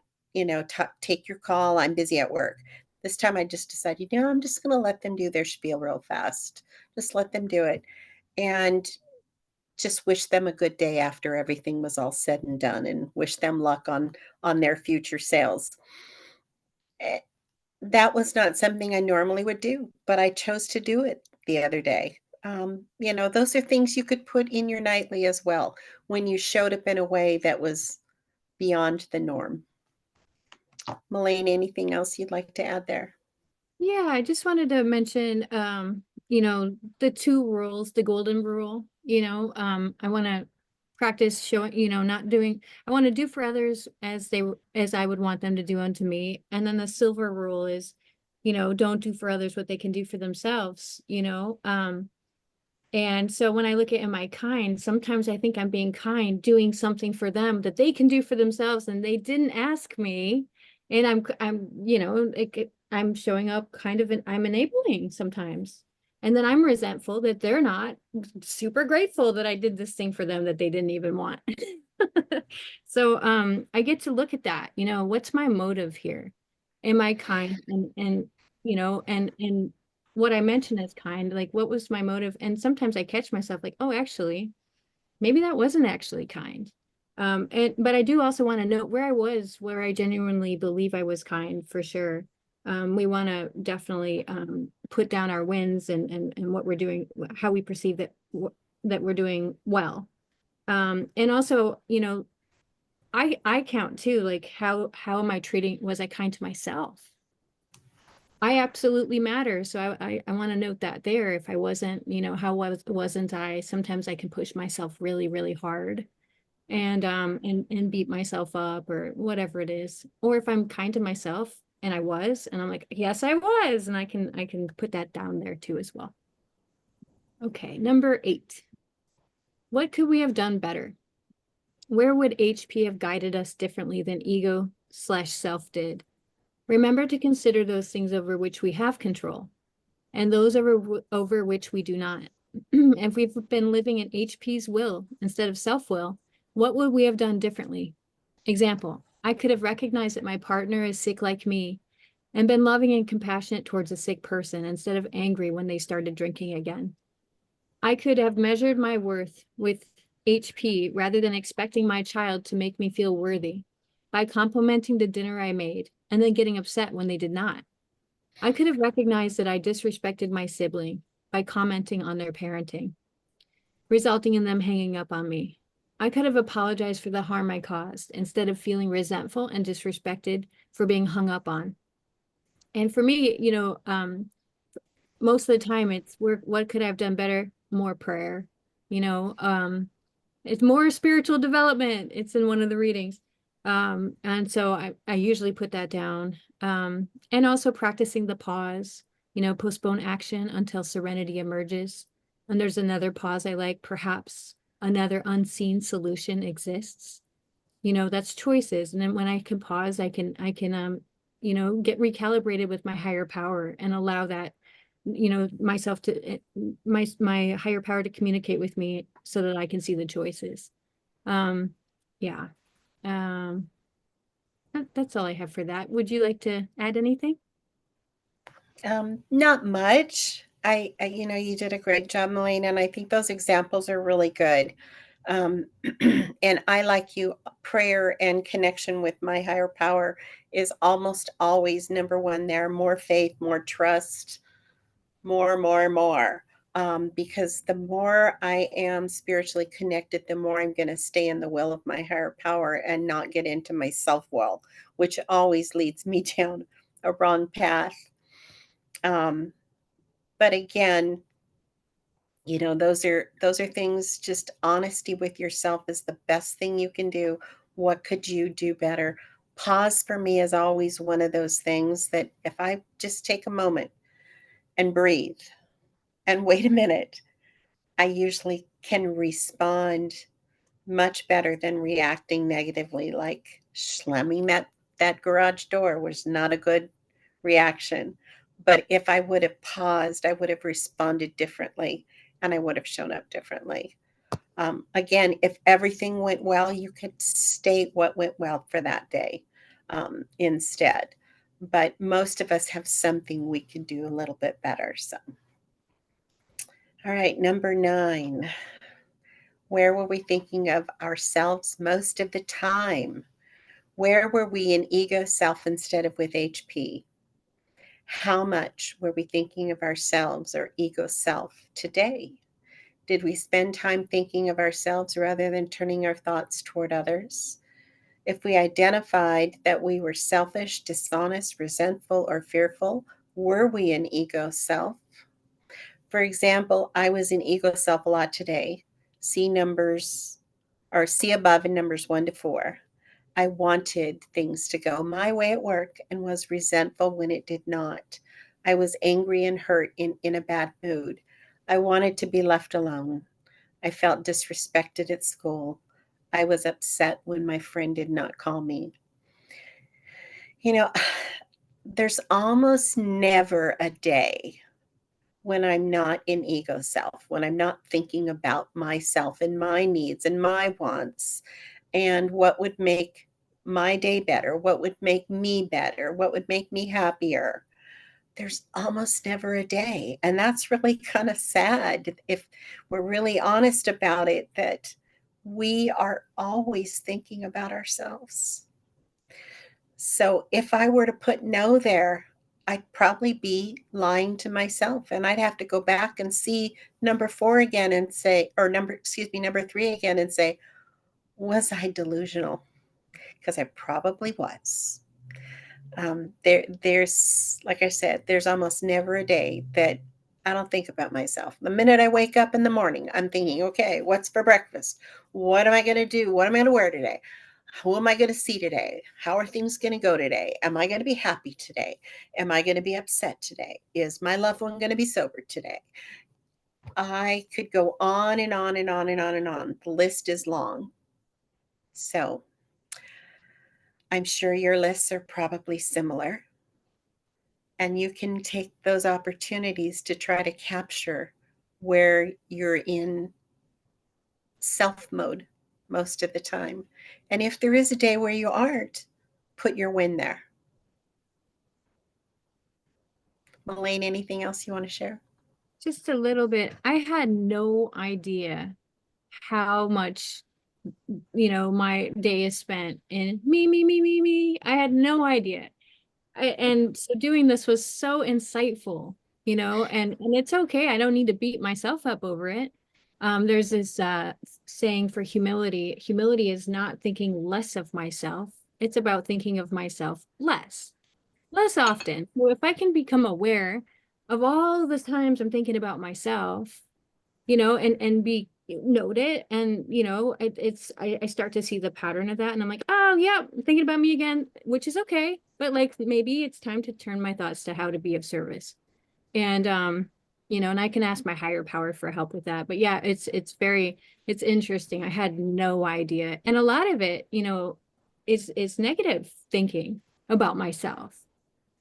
take your call. I'm busy at work. This time I just decided, I'm just going to let them do their spiel real fast. Just let them do it. And just wish them a good day after everything was all said and done, and wish them luck on their future sales. Eh, That was not something I normally would do, but I chose to do it the other day. Those are things you could put in your nightly as well when you showed up in a way that was beyond the norm. Melaine, anything else you'd like to add there? Yeah, I just wanted to mention, the two rules, the golden rule, I want to practice showing, not doing, I want to do for others as I would want them to do unto me. And then the silver rule is, don't do for others what they can do for themselves, and so when I look at am I kind, sometimes I think I'm being kind, doing something for them that they can do for themselves and they didn't ask me. And I'm showing up kind of, I'm enabling sometimes. And then I'm resentful that they're not super grateful that I did this thing for them that they didn't even want. So I get to look at that, what's my motive here? Am I kind? And what I mentioned as kind, like what was my motive? And sometimes I catch myself like, oh, actually, maybe that wasn't actually kind. But I do also want to note where I was, where I genuinely believe I was kind for sure. We want to definitely put down our wins and what we're doing, how we perceive that we're doing well. And also, I count too, like how am I treating, was I kind to myself? I absolutely matter. So I want to note that there. If I wasn't, wasn't I? Sometimes I can push myself really, really hard and beat myself up or whatever it is. Or if I'm kind to myself and I was, and I'm like, yes, I was, and I can put that down there too as well. Okay, number 8. What could we have done better? Where would HP have guided us differently than ego/self did? Remember to consider those things over which we have control and those over which we do not. If we've been living in HP's will instead of self-will, what would we have done differently? Example, I could have recognized that my partner is sick like me and been loving and compassionate towards a sick person instead of angry when they started drinking again. I could have measured my worth with HP rather than expecting my child to make me feel worthy by complimenting the dinner I made and then getting upset when they did not. I could have recognized that I disrespected my sibling by commenting on their parenting, resulting in them hanging up on me. I could have apologized for the harm I caused instead of feeling resentful and disrespected for being hung up on. And for me, most of the time it's what could I have done better? More prayer, you know, it's more spiritual development. It's in one of the readings. And so I usually put that down. And also practicing the pause, postpone action until serenity emerges. And there's another pause I like, perhaps another unseen solution exists. That's choices. And then when I can pause, I can get recalibrated with my higher power and allow that, myself to my higher power to communicate with me so that I can see the choices. Yeah. Um, that's all I have for that. Would you like to add anything? Not much. You did a great job, Melanie, and I think those examples are really good. Um, and I, like you, prayer and connection with my higher power is almost always number one there. More faith, more trust, more. Because the more I am spiritually connected, the more I'm going to stay in the will of my higher power and not get into my self will, which always leads me down a wrong path. Um, but again, those are things. Just honesty with yourself is the best thing you can do. What could you do better? Pause for me is always one of those things that if I just take a moment and breathe and wait a minute, I usually can respond much better than reacting negatively, like slamming that garage door was not a good reaction. But if I would have paused, I would have responded differently and I would have shown up differently. Again, if everything went well, you could state what went well for that day. instead. But most of us have something we can do a little bit better. So, all right, number 9. Where were we thinking of ourselves most of the time? Where were we in ego self instead of with HP? How much were we thinking of ourselves or ego self today? Did we spend time thinking of ourselves rather than turning our thoughts toward others? If we identified that we were selfish, dishonest, resentful, or fearful, were we an ego self? For example, I was in ego self a lot today. See numbers or see above in numbers 1 to 4. I wanted things to go my way at work and was resentful when it did not. I was angry and hurt in a bad mood. I wanted to be left alone. I felt disrespected at school. I was upset when my friend did not call me. You know, there's almost never a day when I'm not in ego self, when I'm not thinking about myself and my needs and my wants and what would make my day better, what would make me better, what would make me happier. There's almost never a day. And that's really kind of sad if we're really honest about it, that we are always thinking about ourselves. So if I were to put no there, I'd probably be lying to myself, and I'd have to go back and see number 4 again and say, or number 3 again and say, was I delusional? Because I probably was. There's, like I said, there's almost never a day that I don't think about myself. The minute I wake up in the morning, I'm thinking, okay, what's for breakfast? What am I going to do? What am I going to wear today? Who am I going to see today? How are things going to go today? Am I going to be happy today? Am I going to be upset today? Is my loved one going to be sober today? I could go on and on and on and on and on. The list is long. So I'm sure your lists are probably similar. And you can take those opportunities to try to capture where you're in self mode most of the time. And if there is a day where you aren't, put your win there. Elaine, anything else you want to share? Just a little bit. I had no idea how much, my day is spent in me, me, me, me, me. I had no idea. And so doing this was so insightful, and it's okay. I don't need to beat myself up over it. There's this saying for humility. Humility is not thinking less of myself. It's about thinking of myself less often. So if I can become aware of all the times I'm thinking about myself, and be note it, and I start to see the pattern of that, and I'm like, oh yeah, I'm thinking about me again, which is okay, but like maybe it's time to turn my thoughts to how to be of service. And and I can ask my higher power for help with that. But yeah, it's interesting. I had no idea, and a lot of it, is negative thinking about myself.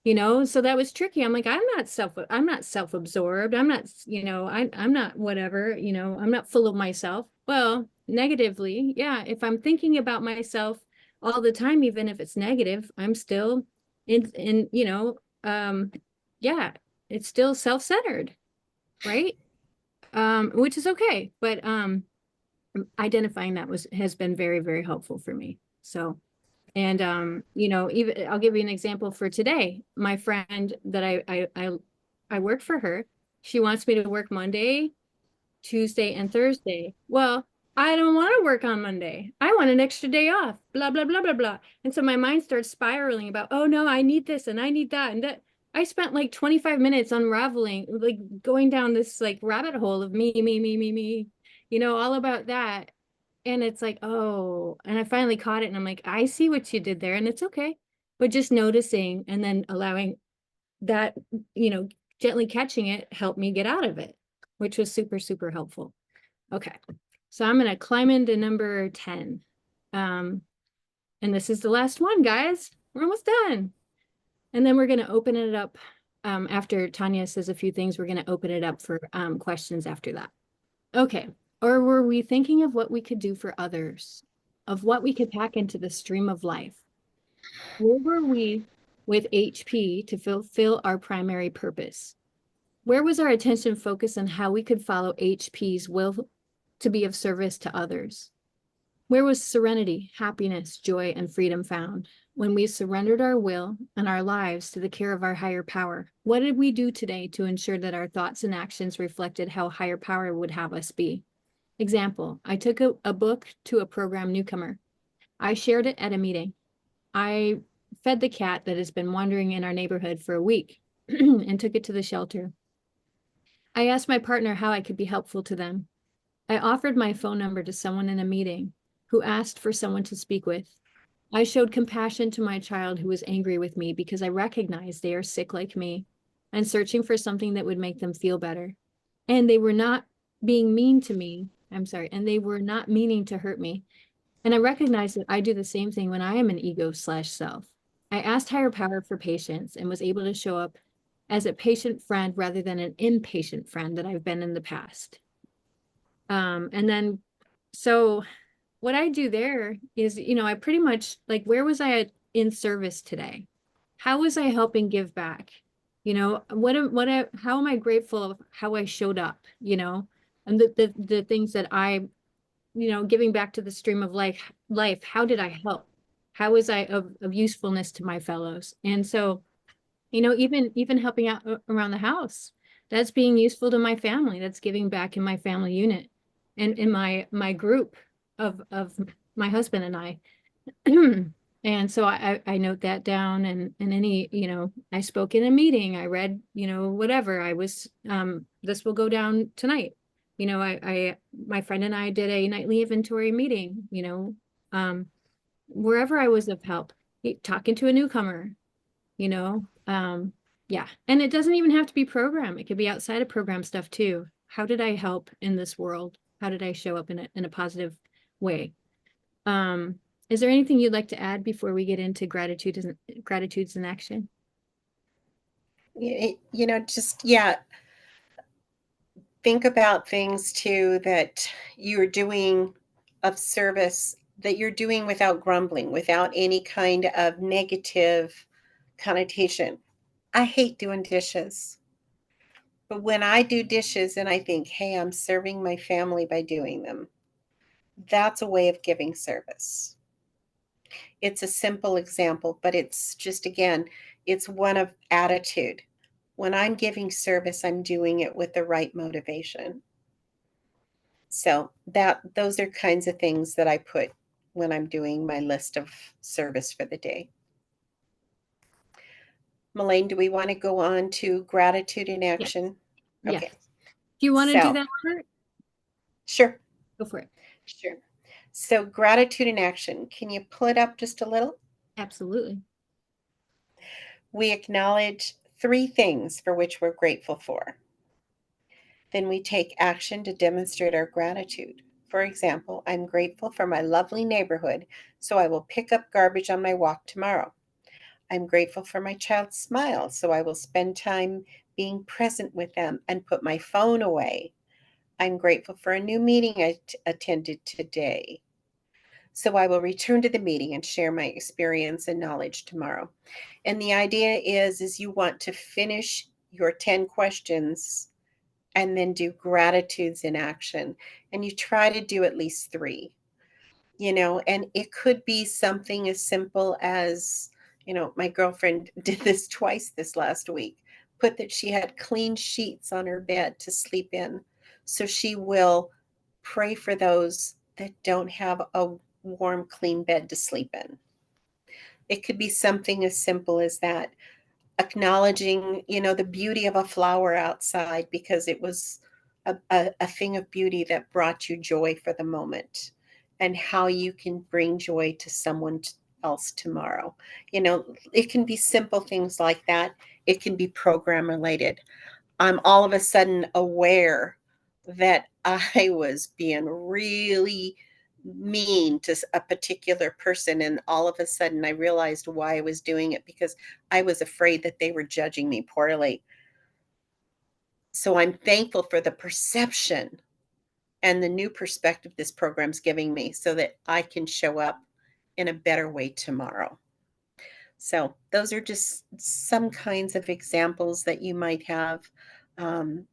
So that was tricky. I'm like, I'm not self-absorbed. I'm not, I'm not whatever, I'm not full of myself. Well, negatively, yeah, if I'm thinking about myself all the time, even if it's negative, I'm still in, yeah, it's still self-centered, right? Which is okay. But identifying that has been very, very helpful for me. So and even I'll give you an example for today. My friend that I work for her, she wants me to work Monday, Tuesday, and Thursday. Well, I don't want to work on Monday. I want an extra day off, blah, blah, blah, blah, blah. And so my mind starts spiraling about, oh no, I need this and I need that. And that I spent like 25 minutes unraveling, like going down this like rabbit hole of me, me, me, me, me, all about that. And it's like, oh, and I finally caught it and I'm like, I see what you did there and it's okay. But just noticing and then allowing that, gently catching it helped me get out of it, which was super, super helpful. Okay. So I'm going to climb into number 10. And this is the last one, guys. We're almost done. And then we're going to open it up. After Tanya says a few things, we're going to open it up for questions after that. Okay. Or were we thinking of what we could do for others, of what we could pack into the stream of life? Where were we with HP to fulfill our primary purpose? Where was our attention focused on how we could follow HP's will to be of service to others? Where was serenity, happiness, joy, and freedom found when we surrendered our will and our lives to the care of our higher power? What did we do today to ensure that our thoughts and actions reflected how higher power would have us be? Example, I took a book to a program newcomer. I shared it at a meeting. I fed the cat that has been wandering in our neighborhood for a week and took it to the shelter. I asked my partner how I could be helpful to them. I offered my phone number to someone in a meeting who asked for someone to speak with. I showed compassion to my child who was angry with me because I recognized they are sick like me and searching for something that would make them feel better. And they were not being mean to me. I'm sorry. And they were not meaning to hurt me. And I recognize that I do the same thing when I am an ego/self. I asked higher power for patience and was able to show up as a patient friend rather than an impatient friend that I've been in the past. And then, so what I do there is, I pretty much like, where was I in service today? How was I helping give back? How am I grateful of how I showed up, and the things that giving back to the stream of life, how did I help? How was I of usefulness to my fellows? And so, even helping out around the house, that's being useful to my family. That's giving back in my family unit and in my group of my husband and I. And so I note that down, and any, I spoke in a meeting, I read, whatever I was, this will go down tonight. My friend and I did a nightly inventory meeting, wherever I was of help, talking to a newcomer, you know, yeah. And it doesn't even have to be program. It could be outside of program stuff too. How did I help in this world? How did I show up in a positive way? Is there anything you'd like to add before we get into gratitudes in action? Just, yeah, think about things too that you're doing of service, that you're doing without grumbling, without any kind of negative connotation. I hate doing dishes. But when I do dishes and I think, hey, I'm serving my family by doing them, that's a way of giving service. It's a simple example, but it's just, again, it's one of attitude. When I'm giving service, I'm doing it with the right motivation. So those are kinds of things that I put when I'm doing my list of service for the day. Melaine, do we want to go on to gratitude in Yes. action? Yes. Okay. Do you want to do So, that part? sure. Go for it. Sure. So, gratitude in action. Can you pull it up just a little? Absolutely. We acknowledge 3 things for which we're grateful for. Then we take action to demonstrate our gratitude. For example, I'm grateful for my lovely neighborhood, so I will pick up garbage on my walk tomorrow. I'm grateful for my child's smile, so I will spend time being present with them and put my phone away. I'm grateful for a new meeting I attended today, so I will return to the meeting and share my experience and knowledge tomorrow. And the idea is you want to finish your 10 questions and then do gratitudes in action. And you try to do at least 3, and it could be something as simple as, my girlfriend did this twice this last week, put that she had clean sheets on her bed to sleep in. So she will pray for those that don't have a warm, clean bed to sleep in. It could be something as simple as that, acknowledging, the beauty of a flower outside because it was a thing of beauty that brought you joy for the moment, and how you can bring joy to someone else tomorrow. It can be simple things like that. It can be program related. I'm all of a sudden aware that I was being really mean to a particular person. And all of a sudden, I realized why I was doing it, because I was afraid that they were judging me poorly. So I'm thankful for the perception and the new perspective this program's giving me so that I can show up in a better way tomorrow. So those are just some kinds of examples that you might have. Um,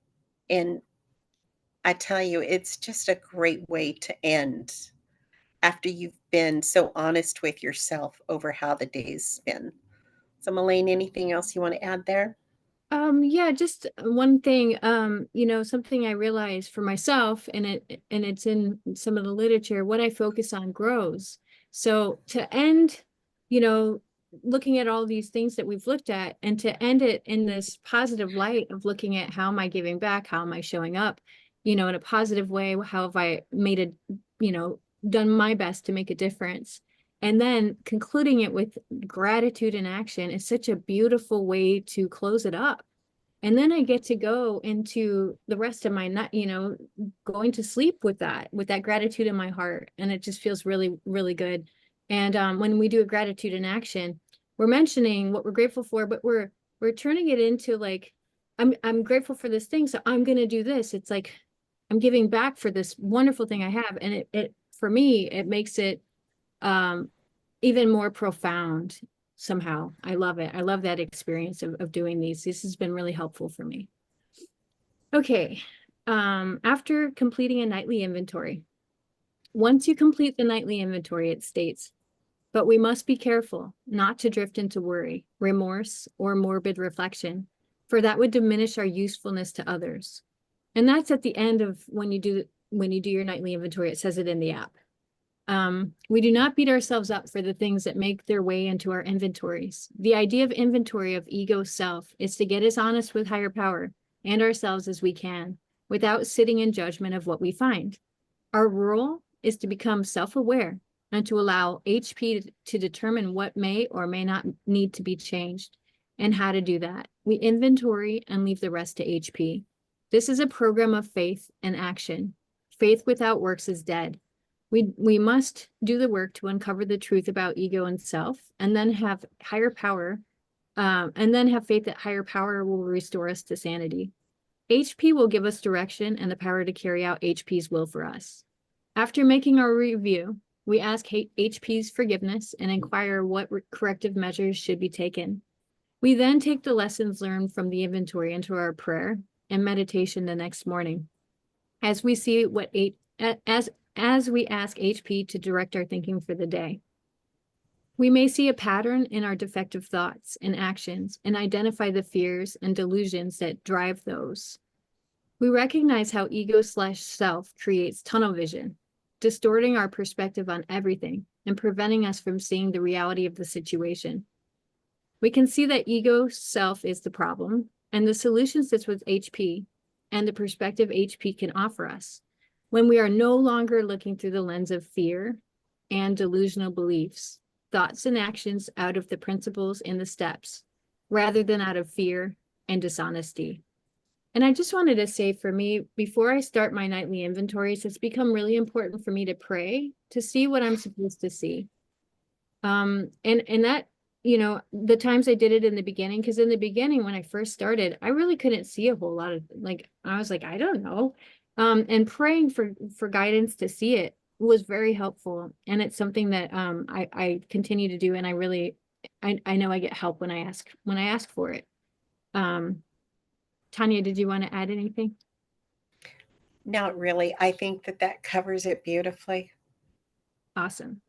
and I tell you, it's just a great way to end after you've been so honest with yourself over how the day's been. So, Elaine, anything else you want to add there? Yeah, just one thing, something I realized for myself, and it's in some of the literature, what I focus on grows. So to end, you know, looking at all these things that we've looked at, and to end it in this positive light of looking at how am I giving back, how am I showing up, in a positive way, how have I made it, done my best to make a difference. And then concluding it with gratitude in action is such a beautiful way to close it up. And then I get to go into the rest of my night, going to sleep with that gratitude in my heart. And it just feels really, really good. And when we do a gratitude in action, we're mentioning what we're grateful for, but we're turning it into like, I'm grateful for this thing, so I'm gonna do this. It's like I'm giving back for this wonderful thing I have. And it for me, it makes it um even more profound somehow. I love it. I love that experience of doing these. This has been really helpful for me. Okay. After completing a nightly inventory, once you complete the nightly inventory, it states, but we must be careful not to drift into worry, remorse, or morbid reflection, for that would diminish our usefulness to others. And that's at the end of when you do your nightly inventory. It says it in the app. We do not beat ourselves up for the things that make their way into our inventories. The idea of inventory of ego self is to get as honest with higher power and ourselves as we can, without sitting in judgment of what we find. Our role is to become self-aware and to allow HP to determine what may or may not need to be changed and how to do that. We inventory and leave the rest to HP. This is a program of faith and action. Faith without works is dead. We must do the work to uncover the truth about ego and self, and then have higher power, and then have faith that higher power will restore us to sanity. HP will give us direction and the power to carry out HP's will for us. After making our review, we ask HP's forgiveness and inquire what corrective measures should be taken. We then take the lessons learned from the inventory into our prayer and meditation the next morning, as we see what as we ask HP to direct our thinking for the day. We may see a pattern in our defective thoughts and actions and identify the fears and delusions that drive those. We recognize how ego/self creates tunnel vision, distorting our perspective on everything and preventing us from seeing the reality of the situation. We can see that ego self is the problem, and the solution sits with HP and the perspective HP can offer us when we are no longer looking through the lens of fear and delusional beliefs, thoughts and actions out of the principles and the steps, rather than out of fear and dishonesty. And I just wanted to say, for me, before I start my nightly inventories, it's become really important for me to pray to see what I'm supposed to see. And that, the times I did it in the beginning, because in the beginning, when I first started, I really couldn't see a whole lot of, like, I was like, I don't know. And praying for guidance to see it was very helpful. And it's something that I continue to do. And I know I get help when I ask for it. Tanya, did you want to add anything? Not really. I think that that covers it beautifully. Awesome.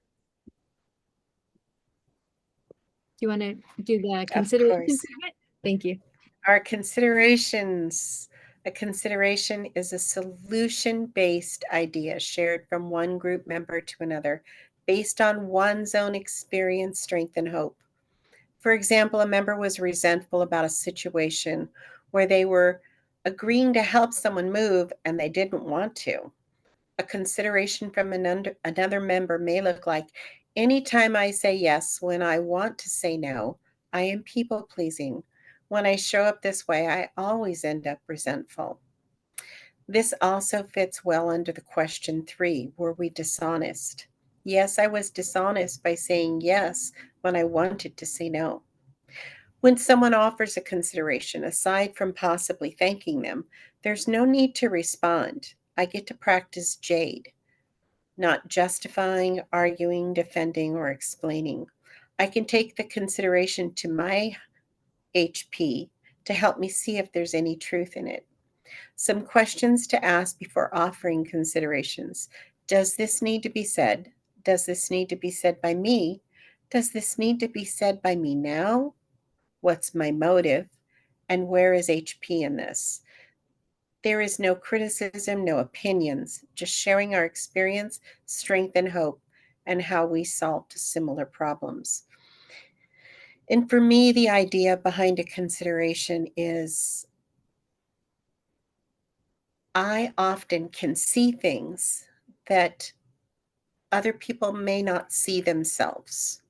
Do you want to do the Of consideration course. segment? Thank you. Our considerations. A consideration is a solution-based idea shared from one group member to another based on one's own experience, strength, and hope. For example, a member was resentful about a situation where they were agreeing to help someone move and they didn't want to. A consideration from another member may look like, anytime I say yes when I want to say no, I am people pleasing. When I show up this way, I always end up resentful. This also fits well under the question 3, were we dishonest? Yes, I was dishonest by saying yes when I wanted to say no. When someone offers a consideration, aside from possibly thanking them, there's no need to respond. I get to practice Jade, not justifying, arguing, defending, or explaining. I can take the consideration to my HP to help me see if there's any truth in it. Some questions to ask before offering considerations. Does this need to be said? Does this need to be said by me? Does this need to be said by me now? What's my motive? And where is HP in this? There is no criticism, no opinions, just sharing our experience, strength, and hope, and how we solved similar problems. And for me, the idea behind a consideration is I often can see things that other people may not see themselves.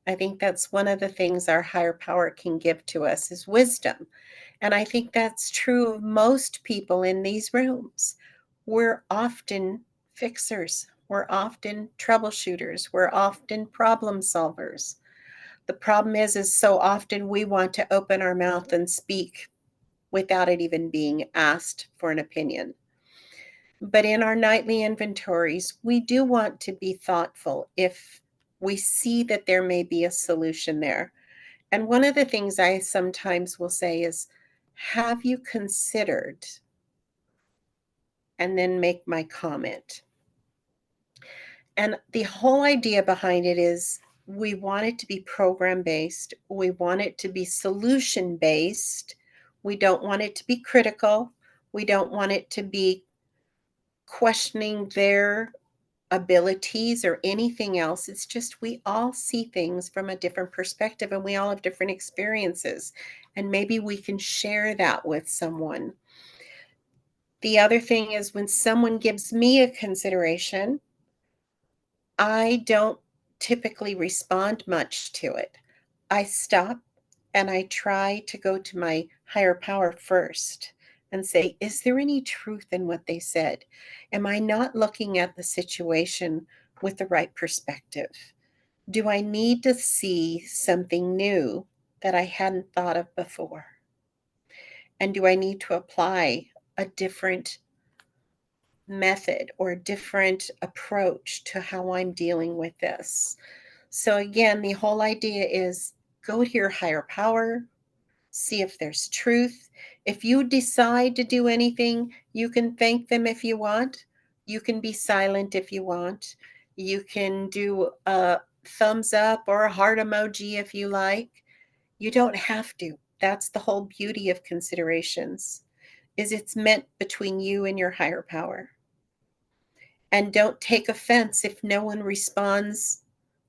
I think that's one of the things our higher power can give to us is wisdom. And I think that's true of most people in these rooms. We're often fixers. We're often troubleshooters. We're often problem solvers. The problem is so often we want to open our mouth and speak without it even being asked for an opinion. But in our nightly inventories, we do want to be thoughtful if we see that there may be a solution there. And one of the things I sometimes will say is, have you considered? And then make my comment. And the whole idea behind it is we want it to be program based. We want it to be solution based. We don't want it to be critical. We don't want it to be questioning their abilities or anything else. It's just we all see things from a different perspective and we all have different experiences. And maybe we can share that with someone. The other thing is when someone gives me a consideration, I don't typically respond much to it. I stop and I try to go to my higher power first and say, is there any truth in what they said? Am I not looking at the situation with the right perspective? Do I need to see something new that I hadn't thought of before? And do I need to apply a different method or a different approach to how I'm dealing with this? So, again, the whole idea is go to your higher power, see if there's truth. If you decide to do anything, you can thank them if you want. You can be silent if you want. You can do a thumbs up or a heart emoji if you like. You don't have to. That's the whole beauty of considerations, is it's meant between you and your higher power. And don't take offense if no one responds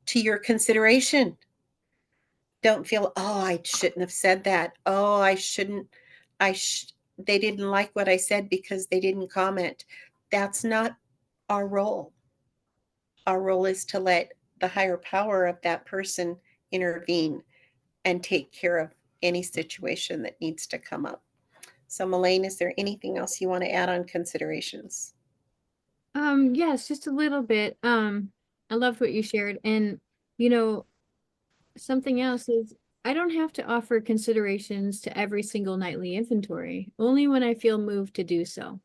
to your consideration. Don't feel, oh, I shouldn't have said that. Oh, I shouldn't. They didn't like what I said because they didn't comment. That's not our role. Our role is to let the higher power of that person intervene and take care of any situation that needs to come up. So, Melaine, is there anything else you want to add on considerations? Yes, just a little bit. I loved what you shared. And, you know, something else is I don't have to offer considerations to every single nightly inventory, only when I feel moved to do so,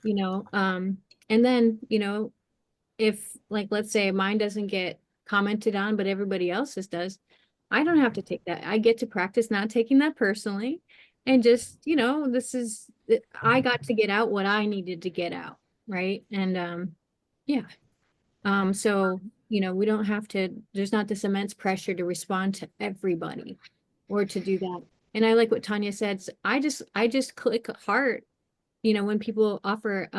you know. And then, if like let's say mine doesn't get commented on, but everybody else's does, I don't have to take that. I get to practice not taking that personally and just, I got to get out what I needed to get out, right? And yeah. So, we don't have to, there's not this immense pressure to respond to everybody or to do that. And I like what Tanya said. I just click heart, when people offer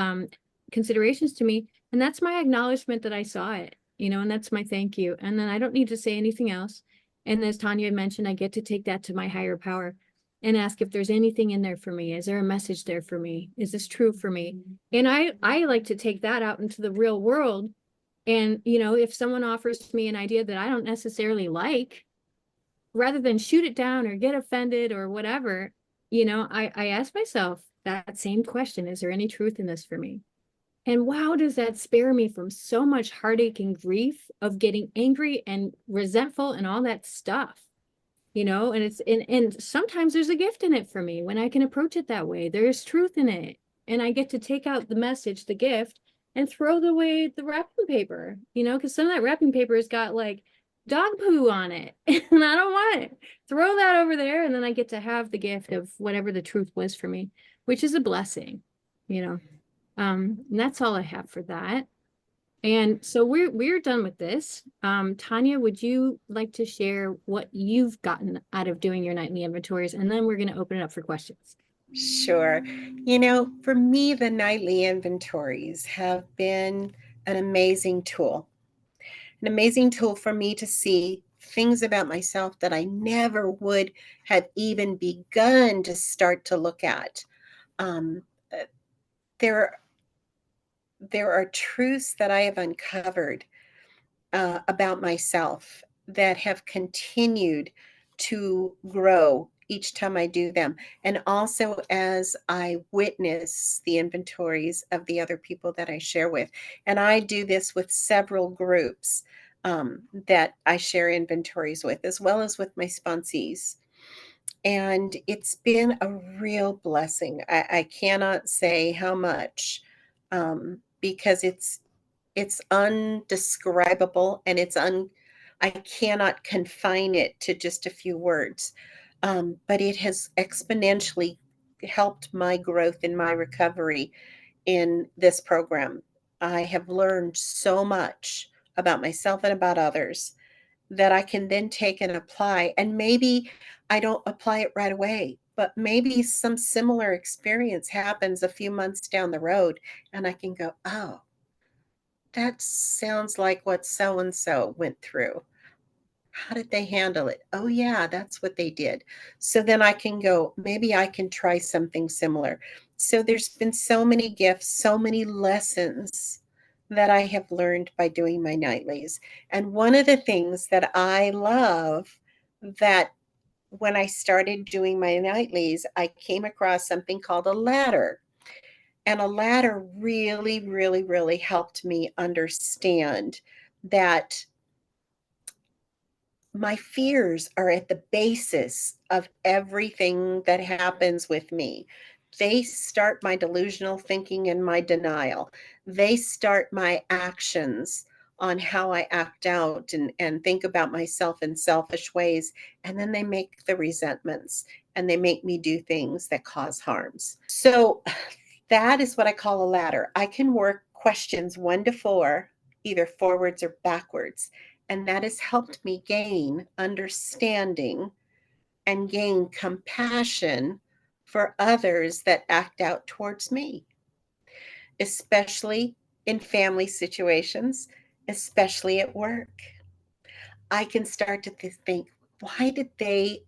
considerations to me, and that's my acknowledgement that I saw it, and that's my thank you. And then I don't need to say anything else. And as Tanya mentioned, I get to take that to my higher power and ask if there's anything in there for me. Is there a message there for me? Is this true for me? And I like to take that out into the real world. And, if someone offers me an idea that I don't necessarily rather than shoot it down or get offended or whatever, I ask myself that same question. Is there any truth in this for me? And wow, does that spare me from so much heartache and grief of getting angry and resentful and all that stuff, and and sometimes there's a gift in it for me when I can approach it that way. There's truth in it. And I get to take out the message, the gift, and throw away the wrapping paper, because some of that wrapping paper has got like dog poo on it. And I don't want it. Throw that over there. And then I get to have the gift of whatever the truth was for me, which is a blessing, you know. And that's all I have for that. And so we're done with this. Tanya, would you like to share what you've gotten out of doing your nightly inventories? And then we're going to open it up for questions. Sure. For me, the nightly inventories have been an amazing tool. An amazing tool for me to see things about myself that I never would have even begun to start to look at. Um, uh, there, there are truths that I have uncovered about myself that have continued to grow each time I do them. And also as I witness the inventories of the other people that I share with. And I do this with several groups that I share inventories with, as well as with my sponsees. And it's been a real blessing. I cannot say how much, because it's undescribable, and I cannot confine it to just a few words. But it has exponentially helped my growth in my recovery in this program. I have learned so much about myself and about others that I can then take and apply. And maybe I don't apply it right away, but maybe some similar experience happens a few months down the road, and I can go, oh, that sounds like what so and so went through. How did they handle it? Oh, yeah, that's what they did. So then I can go, maybe I can try something similar. So there's been so many gifts, so many lessons that I have learned by doing my nightlies. And one of the things that I love, that when I started doing my nightlies, I came across something called a ladder. And a ladder really, really, really helped me understand that my fears are at the basis of everything that happens with me. They start my delusional thinking and my denial. They start my actions on how I act out and think about myself in selfish ways. And then they make the resentments and they make me do things that cause harms. So that is what I call a ladder. I can work questions 1 to 4, either forwards or backwards. And that has helped me gain understanding and gain compassion for others that act out towards me, especially in family situations, especially at work. I can start to think, why did they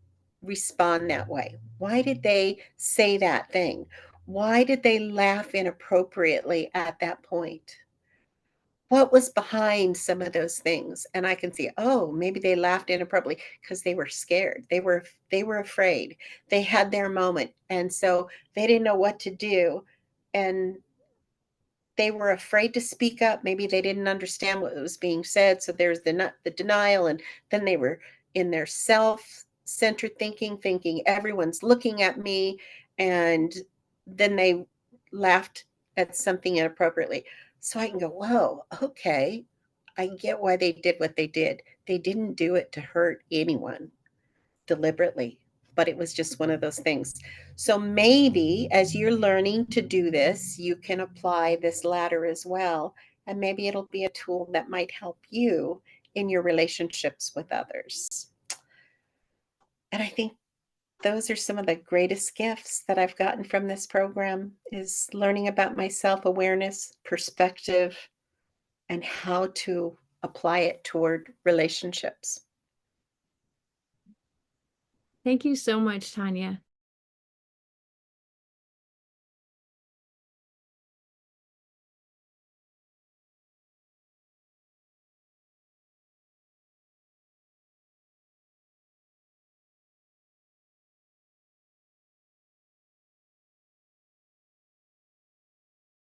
respond that way? Why did they say that thing? Why did they laugh inappropriately at that point? What was behind some of those things? And I can see, oh, maybe they laughed inappropriately because they were scared. They were afraid. They had their moment. And so they didn't know what to do. And they were afraid to speak up. Maybe they didn't understand what was being said. So there's the denial. And then they were in their self-centered thinking everyone's looking at me. And then they laughed at something inappropriately. So I can go, whoa, okay. I get why they did what they did. They didn't do it to hurt anyone deliberately, but it was just one of those things. So maybe as you're learning to do this, you can apply this ladder as well. And maybe it'll be a tool that might help you in your relationships with others. And I think those are some of the greatest gifts that I've gotten from this program, is learning about my self-awareness, perspective, and how to apply it toward relationships. Thank you so much, Tanya.